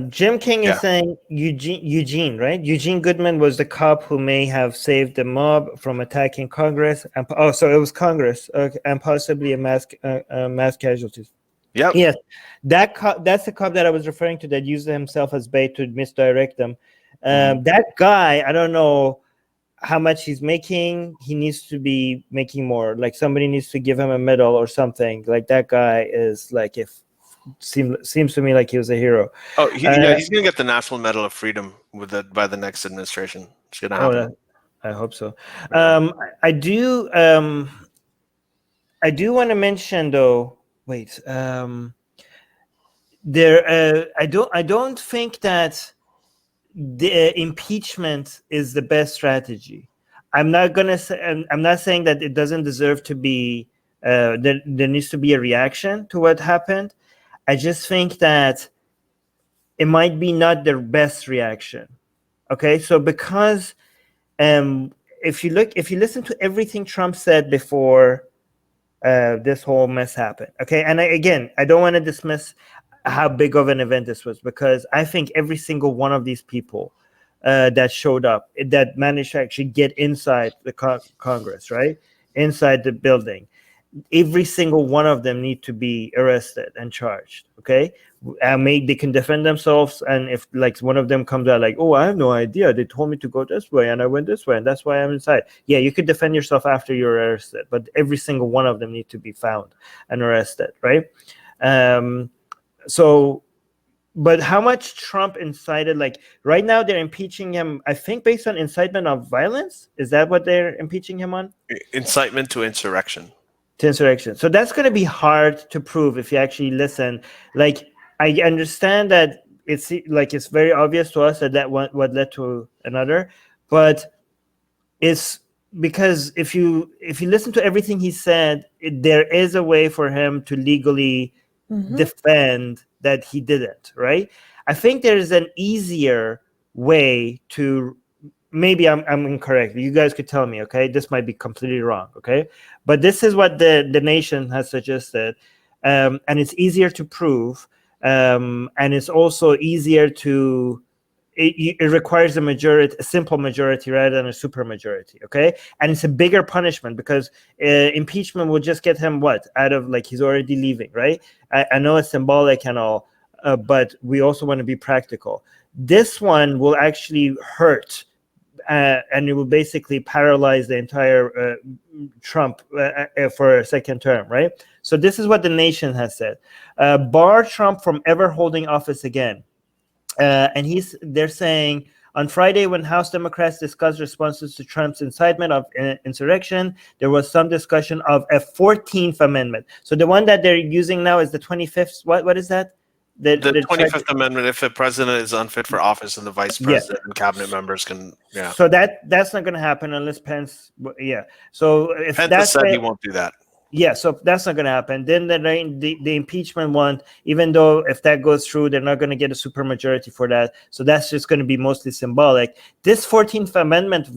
Jim King is Yeah. saying Eugene, right? Eugene Goodman was the cop who may have saved the mob from attacking Congress. So it was Congress and possibly a mass casualties. Yep. Yes, that's the cop that I was referring to that used himself as bait to misdirect them. That guy, I don't know how much he's making. He needs to be making more. Like somebody needs to give him a medal or something. Like that guy is like, if seems to me like he was a hero. Oh, he's gonna get the National Medal of Freedom by the next administration. It's gonna happen. I hope so. Yeah. I do want to mention though. Wait, I don't think that the impeachment is the best strategy. I'm not saying that it doesn't deserve to be. There needs to be a reaction to what happened. I just think that it might be not the best reaction. Okay, so because if you listen to everything Trump said before this whole mess happened, okay, and I don't want to dismiss how big of an event this was, because I think every single one of these people that showed up, that managed to actually get inside the Congress, right, inside the building, every single one of them need to be arrested and charged. Okay, they can defend themselves, and if like one of them comes out like, oh, I have no idea, they told me to go this way and I went this way and that's why I'm inside, yeah, you could defend yourself after you're arrested, but every single one of them need to be found and arrested, right? But how much Trump incited? Like right now they're impeaching him, I think, based on incitement of violence. Is that what they're impeaching him on? Incitement to insurrection. So that's going to be hard to prove if you actually listen. Like, I understand that it's very obvious to us that what led to another, but it's because if you listen to everything he said, there is a way for him to legally defend that he didn't, right? I think there's an easier way to. Maybe I'm incorrect. You guys could tell me, okay? This might be completely wrong, okay? But this is what the nation has suggested, and it's easier to prove, and it's also easier to. It requires a simple majority rather than a super majority, okay? And it's a bigger punishment because impeachment will just get him out of, like, he's already leaving, right? I know it's symbolic and all, but we also want to be practical. This one will actually hurt. And it will basically paralyze the entire Trump for a second term, right? So this is what the nation has said: bar Trump from ever holding office again. And they're saying on Friday, when House Democrats discussed responses to Trump's incitement of insurrection, there was some discussion of a 14th Amendment. So the one that they're using now is the 25th. What is that? The 25th Amendment, if the president is unfit for office and the vice president and cabinet members can, yeah. So that's not going to happen unless Pence, yeah. So if Pence said he won't do that. Yeah, so that's not going to happen. Then the impeachment one, even though if that goes through, they're not going to get a supermajority for that. So that's just going to be mostly symbolic. This 14th Amendment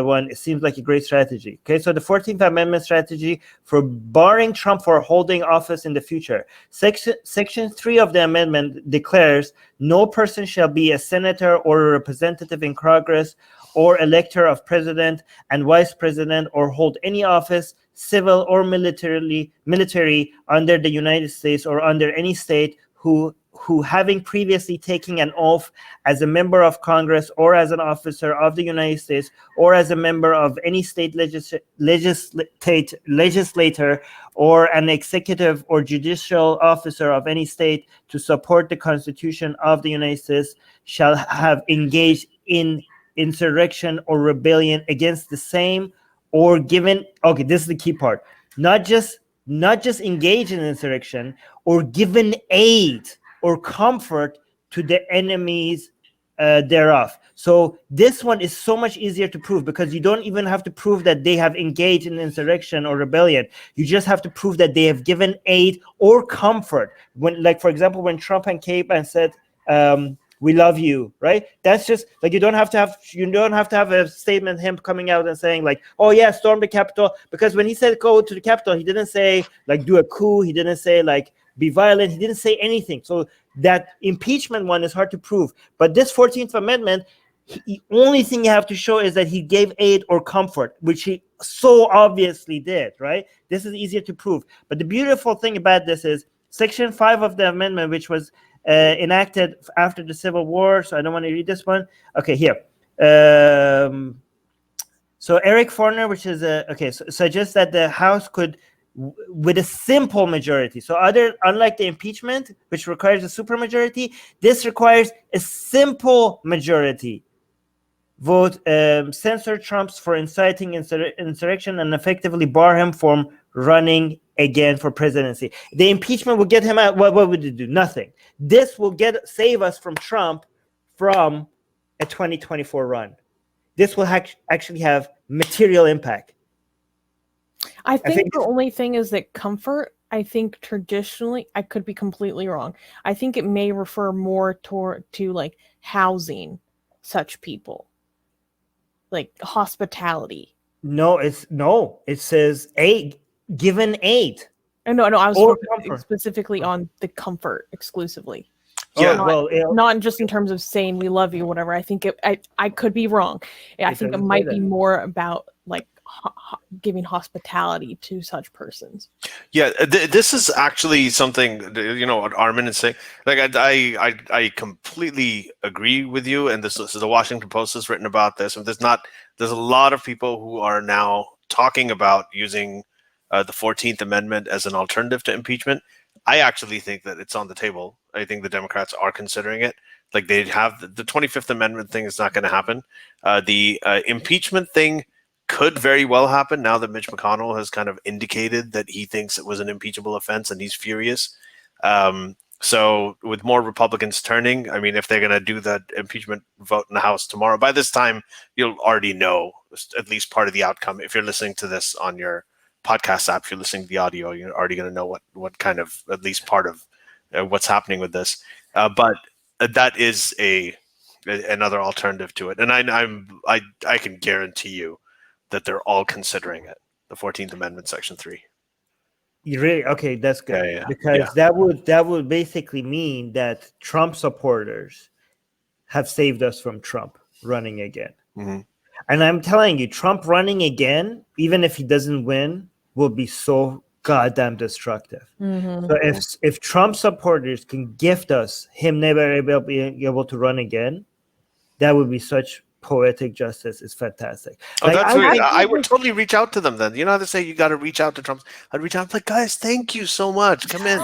one, it seems like a great strategy. Okay, so the 14th Amendment strategy for barring Trump for holding office in the future. Section 3 of the amendment declares no person shall be a senator or a representative in Congress or elector of president and vice president or hold any office, civil or military under the United States or under any state who having previously taken an oath as a member of Congress or as an officer of the United States or as a member of any state legislator or an executive or judicial officer of any state to support the Constitution of the United States shall have engaged in insurrection or rebellion against the same or given, okay, this is the key part, not just engage in insurrection or given aid or comfort to the enemies thereof. So this one is so much easier to prove because you don't even have to prove that they have engaged in insurrection or rebellion. You just have to prove that they have given aid or comfort. When, like, for example, when Trump came and said, we love you, right? That's just like you don't have to have a statement him coming out and saying like, oh yeah, storm the Capitol, because when he said go to the Capitol, he didn't say like do a coup, he didn't say like be violent, he didn't say anything. So that impeachment one is hard to prove, but this 14th Amendment, the only thing you have to show is that he gave aid or comfort, which he so obviously did, right? This is easier to prove. But the beautiful thing about this is Section 5 of the amendment, which was enacted after the Civil War. So I don't want to read this one. Okay, here. So Eric Forner, which is suggests that the House could, with a simple majority. So unlike the impeachment, which requires a supermajority, this requires a simple majority. Vote censor Trump's for inciting insurrection and effectively bar him from running again for presidency. The impeachment will get him out. What would it do? Nothing. This will save us from Trump from a 2024 run. This will actually have material impact. I think the only thing is that comfort, I think traditionally, I could be completely wrong, I think it may refer more to like housing such people, like hospitality. No, it says aid, given aid. No, I was specifically on the comfort exclusively. Yeah, not just in terms of saying we love you, whatever. I think I could be wrong. I think it might be more about like giving hospitality to such persons. Yeah, this is actually something, what Armin is saying. Like I completely agree with you. And this is the Washington Post has written about this. And there's a lot of people who are now talking about using the 14th Amendment as an alternative to impeachment. I actually think that it's on the table. I think the Democrats are considering it. Like they have the 25th Amendment thing is not going to happen. The impeachment thing could very well happen now that Mitch McConnell has kind of indicated that he thinks it was an impeachable offense and he's furious. So with more Republicans turning, I mean, if they're going to do that impeachment vote in the House tomorrow, by this time, you'll already know at least part of the outcome. If you're listening to this on your podcast app, if you're listening to the audio, you're already going to know what kind of, at least part of what's happening with this. But that is another alternative to it. And I can guarantee you that they're all considering it, the 14th Amendment, Section 3. You really? Okay, that's good. Yeah. Because that would basically mean that Trump supporters have saved us from Trump running again. Mm-hmm. And I'm telling you, Trump running again, even if he doesn't win, will be so goddamn destructive. Mm-hmm. So if Trump supporters can gift us him never being able to run again, that would be such poetic justice. Is fantastic. Oh, like, I would totally reach out to them then. You know how they say you got to reach out to Trump? I'd reach out like, guys, thank you so much. Come in.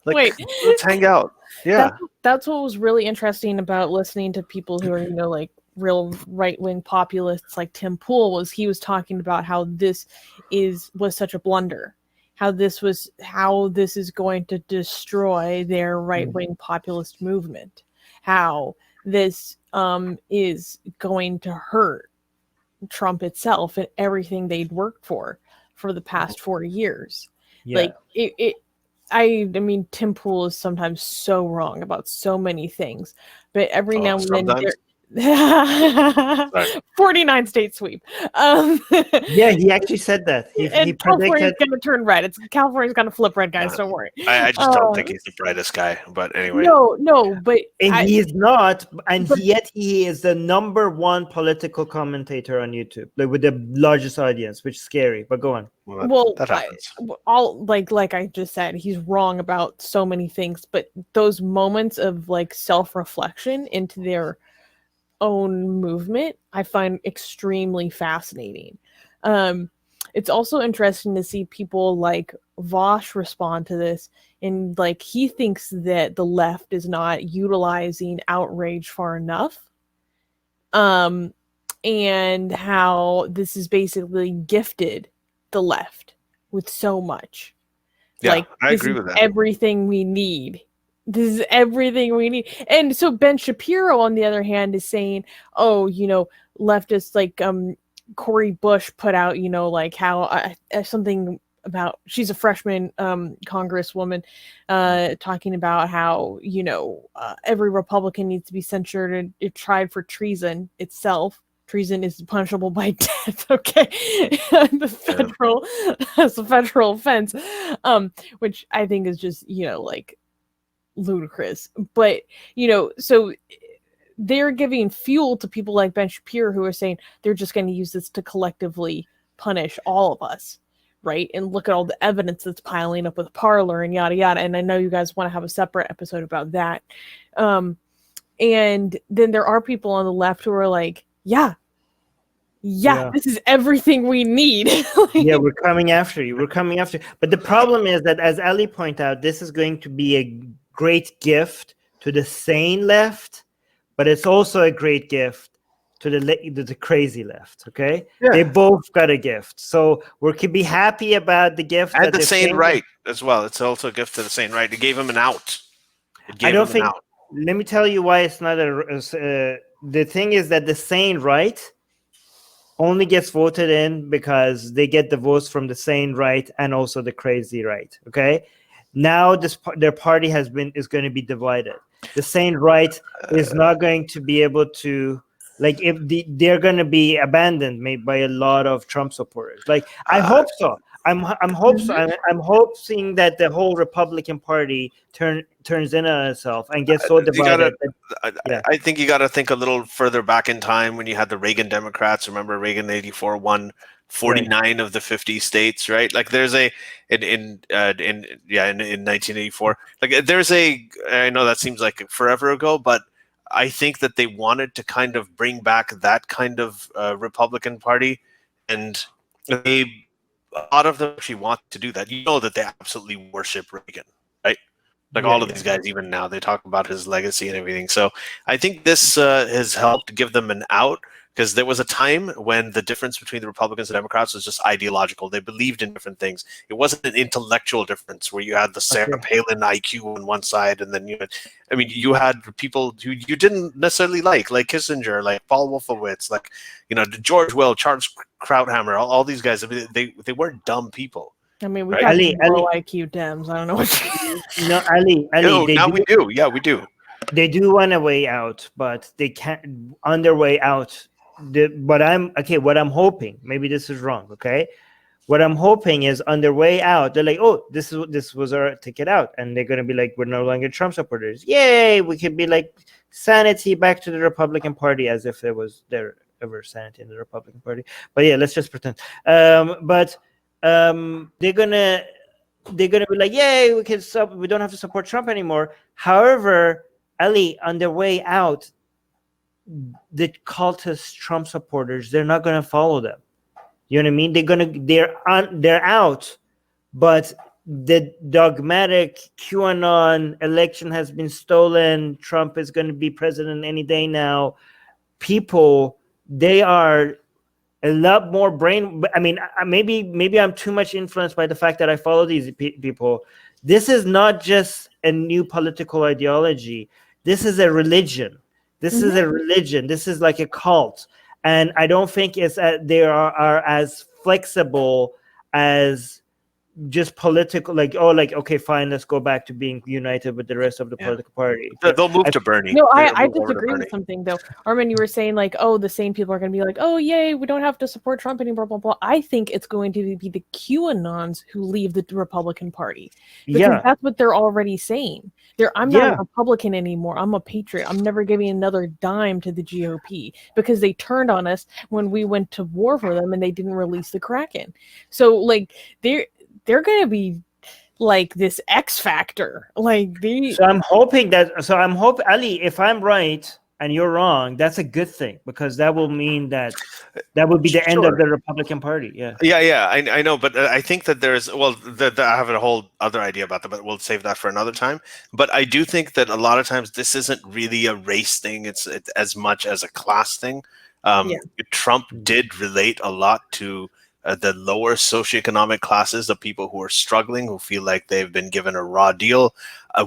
Like, wait, let's hang out. Yeah. That's what was really interesting about listening to people who are, like real right-wing populists like Tim Pool, was he was talking about how this was such a blunder. How this is going to destroy their right-wing populist movement. How this is going to hurt Trump itself and everything they'd worked for the past 4 years. Yeah. Like I mean, Tim Pool is sometimes so wrong about so many things, but every now and then 49 state sweep. Yeah, he actually said that. He California's going to turn red. California's going to flip red, guys. Don't worry. I just don't think he's the brightest guy. But anyway. No, but he's not. Yet he is the number one political commentator on YouTube, with the largest audience, which is scary. But go on. Well, that happens. Like I just said, he's wrong about so many things. But those moments of like self-reflection into their own movement, I find extremely fascinating. It's also interesting to see people like Vosh respond to this, and like he thinks that the left is not utilizing outrage far enough, and how this is basically gifted the left with so much. Yeah, like, I agree with that. Everything we need. This is everything we need. And so Ben Shapiro, on the other hand, is saying, oh, leftists like Cori Bush put out, like how something about, she's a freshman congresswoman, talking about how, every Republican needs to be censured and tried for treason itself. Treason is punishable by death, okay? That's a federal offense, which I think is just, like ludicrous. But, so they're giving fuel to people like Ben Shapiro who are saying they're just going to use this to collectively punish all of us, right? And look at all the evidence that's piling up with Parler and yada yada. And I know you guys want to have a separate episode about that. And then there are people on the left who are like, yeah, this is everything we need. Yeah, we're coming after you. But the problem is that, as Ali pointed out, this is going to be a great gift to the sane left, but it's also a great gift to the crazy left. Okay, they both got a gift, so we could be happy about the gift and the sane right as well. It's also a gift to the sane right. It gave him an out. I don't think. Let me tell you why it's not the thing is that the sane right only gets voted in because they get the votes from the sane right and also the crazy right. Okay, now their party is going to be divided. The sane right is not going to be able to, like, if they're going to be abandoned maybe by a lot of Trump supporters. Like, I hope so. I'm hoping that the whole Republican Party turns in on itself and gets so divided. I think you got to think a little further back in time when you had the Reagan Democrats. Remember, Reagan '84 won 49 of the 50 states, right? Like, there's in 1984. Like, I know that seems like forever ago, but I think that they wanted to kind of bring back that kind of Republican Party, and a lot of them actually want to do that. That they absolutely worship Reagan, right? Like, all of these guys, even now, they talk about his legacy and everything. So I think this has helped give them an out, because there was a time when the difference between the Republicans and Democrats was just ideological. They believed in different things. It wasn't an intellectual difference where you had the Sarah Palin IQ on one side, and then you had people who you didn't necessarily like Kissinger, like Paul Wolfowitz, like George Will, Charles Krauthammer, all these guys. I mean, they weren't dumb people. I mean, we got low IQ Dems. I don't know what. Ali. Now we do. Yeah, we do. They do want a way out, but they can't. On their way out. What I'm hoping, maybe this is wrong, okay? What I'm hoping is on their way out, they're like, oh, this was our ticket out, and they're gonna be like, we're no longer Trump supporters. Yay! We could be like sanity back to the Republican Party, as if there was ever sanity in the Republican Party. But yeah, let's just pretend. They're gonna be like, yay! We don't have to support Trump anymore. However, Ali, on their way out, the cultist Trump supporters, they're not going to follow them. You know what I mean? They're out, but the dogmatic QAnon election has been stolen. Trump is going to be president any day now. People, they are a lot more I mean, maybe I'm too much influenced by the fact that I follow these people. This is not just a new political ideology. This is a religion. This is a religion. This is like a cult. And I don't think they are as flexible as just political, okay, fine, let's go back to being united with the rest of the political party. They'll move to Bernie. No, I disagree with something, though. Armin, you were saying, like, oh, the same people are going to be like, oh, yay, we don't have to support Trump anymore, blah, blah, blah. I think it's going to be the QAnons who leave the Republican Party. Because that's what they're already saying. I'm not a Republican anymore. I'm a patriot. I'm never giving another dime to the GOP, because they turned on us when we went to war for them and they didn't release the Kraken. So, like, they're going to be like this X factor. So I'm hoping, Ali, if I'm right and you're wrong, that's a good thing, because that will mean that would be the end of the Republican Party. Yeah. I know, but I think that I have a whole other idea about that, but we'll save that for another time. But I do think that a lot of times this isn't really a race thing. It's as much as a class thing. Trump did relate a lot to the lower socioeconomic classes, the people who are struggling, who feel like they've been given a raw deal,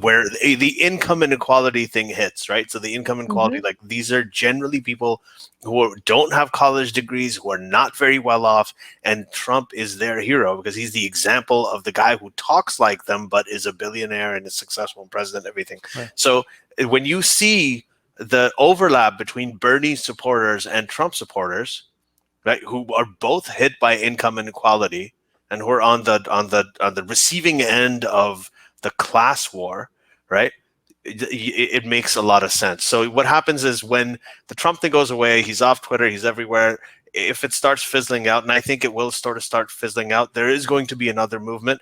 where the income inequality thing hits, right? So the income inequality, like these are generally people who don't have college degrees, who are not very well off, and Trump is their hero because he's the example of the guy who talks like them but is a billionaire and is successful president, everything. Right. So when you see the overlap between Bernie supporters and Trump supporters, right, who are both hit by income inequality and who are on the receiving end of the class war, right? It makes a lot of sense. So what happens is when the Trump thing goes away, he's off Twitter, he's everywhere. If it starts fizzling out, and I think it will start fizzling out, there is going to be another movement.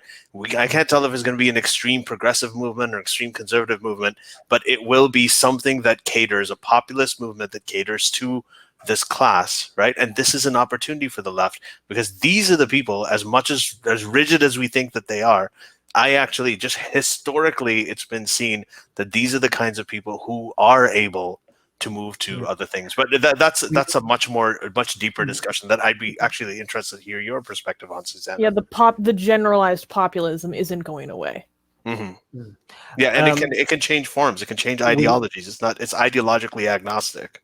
I can't tell if it's going to be an extreme progressive movement or extreme conservative movement, but it will be something that caters, a populist movement that caters to this class, right? And this is an opportunity for the left because these are the people, as much as rigid as we think that they are, I actually just historically, it's been seen that these are the kinds of people who are able to move to other things. But that's a much deeper discussion that I'd be actually interested to hear your perspective on, Suzanne. Yeah, the generalized populism isn't going away. Mm-hmm. Yeah, and it can change forms. It can change ideologies. It's ideologically agnostic.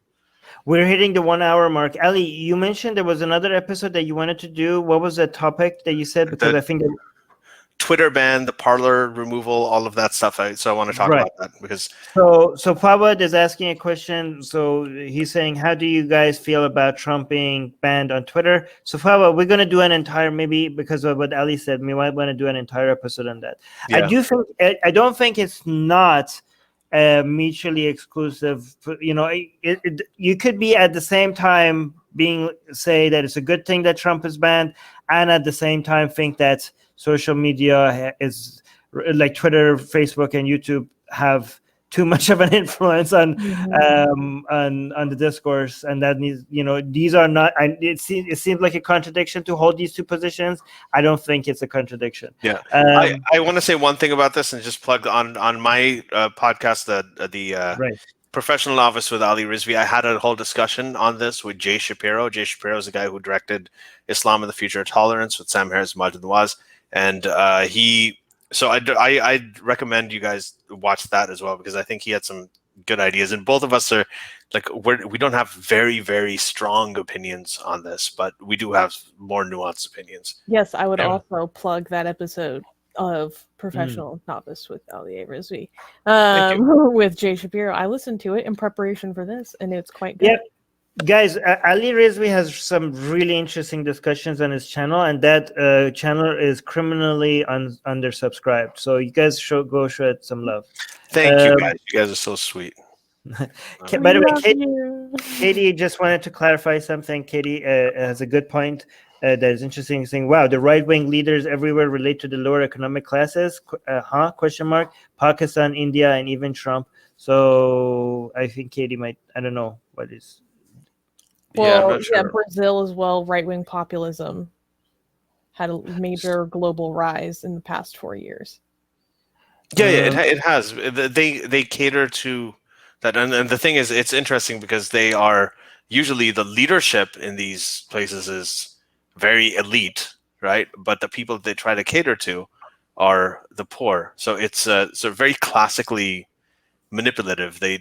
We're hitting the 1 hour mark. Ali, you mentioned there was another episode that you wanted to do. What was the topic that you said? Because I think Twitter ban, the parlor removal, all of that stuff. So I want to talk about that because so Fawad is asking a question. So he's saying, how do you guys feel about Trump being banned on Twitter? So Fawad, we're going to do an entire, maybe because of what Ali said, we might want to do an entire episode on that. Yeah. I don't think it's not mutually exclusive. You know, you could be at the same time say that it's a good thing that Trump is banned, and at the same time think that social media is like Twitter, Facebook, and YouTube have too much of an influence on the discourse, and that needs, these are not. It seems like a contradiction to hold these two positions. I don't think it's a contradiction. Yeah, I want to say one thing about this and just plug on my podcast, the Professional Novice with Ali Rizvi. I had a whole discussion on this with Jay Shapiro. Jay Shapiro is the guy who directed Islam and the Future of Tolerance with Sam Harris and Majid Nawaz. And I'd recommend you guys watch that as well, because I think he had some good ideas. And both of us are we don't have very, very strong opinions on this, but we do have more nuanced opinions. Yes, I would also plug that episode of Professional Novice with Ali Rizvi with Jay Shapiro. I listened to it in preparation for this, and it's quite good. Yep. Guys, Ali Rizvi has some really interesting discussions on his channel, and that channel is criminally undersubscribed. So you guys go show it some love. Thank you, guys. You guys are so sweet. By the way, Katie just wanted to clarify something. Katie has a good point that is interesting, saying, wow, the right-wing leaders everywhere relate to the lower economic classes? Question mark. Pakistan, India, and even Trump. So I think Katie might, I don't know what is... Well, yeah, Brazil as well. Right-wing populism had a major global rise in the past 4 years. Yeah, it has. They cater to that, and the thing is, it's interesting because they are usually the leadership in these places is very elite, right? But the people they try to cater to are the poor. So it's very classically manipulative. They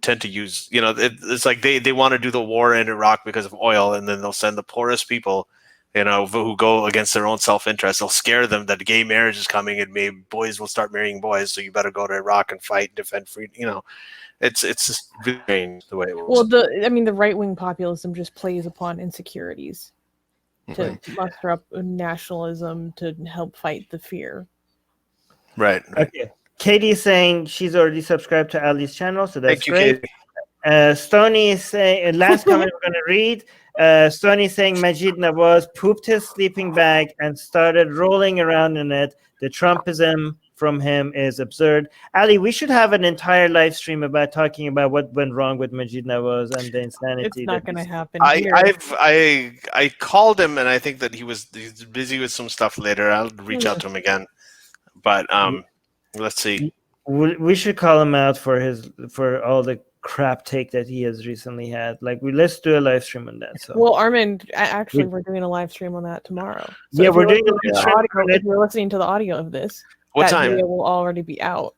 tend to use, it's like they want to do the war in Iraq because of oil, and then they'll send the poorest people, who go against their own self-interest. They'll scare them that gay marriage is coming and boys will start marrying boys, so you better go to Iraq and fight, defend freedom. It's just really strange the way it works. Well, the right-wing populism just plays upon insecurities to muster up nationalism to help fight the fear. Right. Okay. Katie's saying she's already subscribed to Ali's channel, so that's great. Katie. Stony is saying, last comment we're going to read. Stony saying Majid Nawaz pooped his sleeping bag and started rolling around in it. The Trumpism from him is absurd. Ali, we should have an entire live stream about talking about what went wrong with Majid Nawaz and the insanity. It's not going to happen. I called him, and I think that he's busy with some stuff later. I'll reach out to him again. But let's see. We should call him out for all the crap take that he has recently had. Like, let's do a live stream on that. So Well, Armin, actually, we're doing a live stream on that tomorrow. So yeah, if we're you're doing a listening live to the stream. audio, if you're listening to the audio of this, What that time? video will already be out.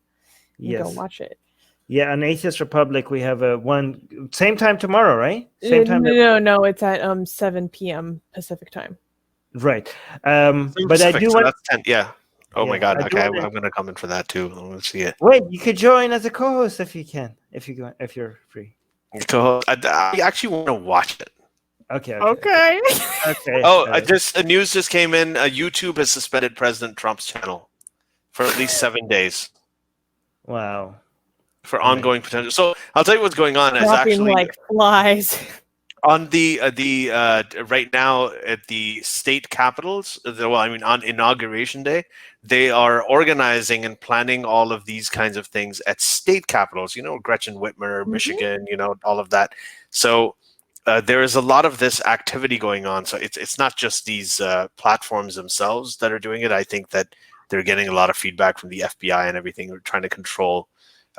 You Yes. go watch it. Yeah, on Atheist Republic, we have a one same time tomorrow, right? Same time. No, it's at 7 p.m. Pacific time. Right. But Pacific, I do so want. that's 10. Yeah. Oh my Yeah, God. I do Okay, wanna- I'm gonna come in for that too. I want to see it. Wait, you could join as a co-host if you can, if you're free. I actually want to watch it. Okay. Okay. Okay. Oh, news just came in. YouTube has suspended President Trump's channel for at least 7 days Wow. for ongoing potential. So I'll tell you what's going on. Is Dropping actually like flies. on the right now at the state capitals. On Inauguration Day, they are organizing and planning all of these kinds of things at state capitals. Gretchen Whitmer, Michigan. All of that. So there is a lot of this activity going on. So it's not just these platforms themselves that are doing it. I think that they're getting a lot of feedback from the FBI and everything. They're trying to control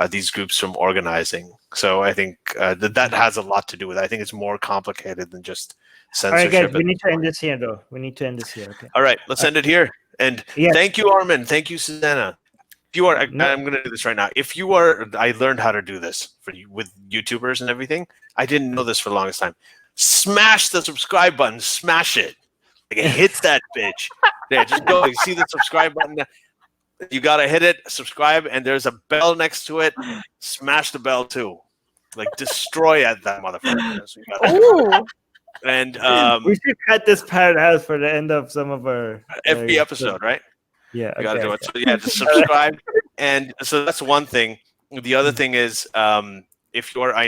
these groups from organizing. So I think that has a lot to do with it. I think it's more complicated than just All right, censorship. guys, we need to end this here, though. Okay. All right, let's end it here. And thank you, Armin. Thank you, Susanna. If you are, I'm going to do this right now. If you are, I learned how to do this for you with YouTubers and everything. I didn't know this for the longest time. Smash the subscribe button. Smash it. Hit that bitch. Yeah, just go. You see the subscribe button. You gotta hit it, subscribe, and there's a bell next to it. Smash the bell too, destroy that motherfucker. So Ooh. and we should cut this part out for the end of some of our every episode, right? Yeah, you gotta do it. So just subscribe, and so that's one thing. The other thing is, I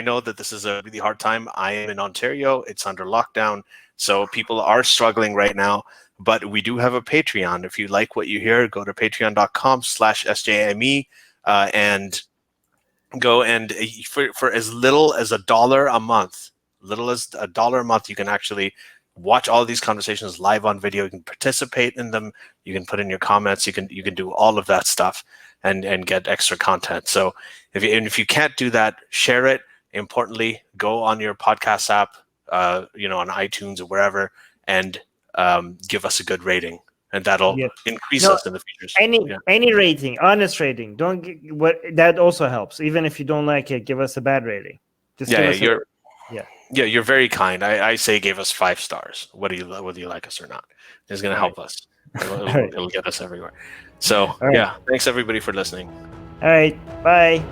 know that this is a really hard time. I am in Ontario; it's under lockdown, so people are struggling right now. But we do have a Patreon. If you like what you hear, go to patreon.com/SJME and go and for as little as $1 a month, you can actually watch all these conversations live on video. You can participate in them. You can put in your comments. You can do all of that stuff and get extra content. So if you can't do that, share it. Importantly, go on your podcast app, on iTunes or wherever, and give us a good rating, and that'll increase us in the futures. Any rating, honest rating. Don't that also helps. Even if you don't like it, give us a bad rating. Just you're very kind. I say give us 5 stars. Whether you like us or not, it's going to help us. It'll get us everywhere. So thanks everybody for listening. All right, bye.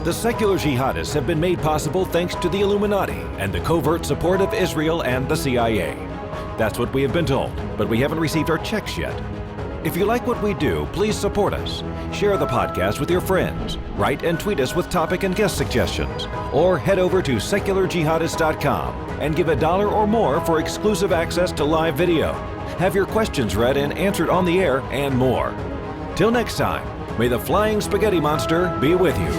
The Secular Jihadists have been made possible thanks to the Illuminati and the covert support of Israel and the CIA. That's what we have been told, but we haven't received our checks yet. If you like what we do, please support us. Share the podcast with your friends. Write and tweet us with topic and guest suggestions. Or head over to secularjihadists.com and give $1 or more for exclusive access to live video. Have your questions read and answered on the air, and more. Till next time, may the flying spaghetti monster be with you.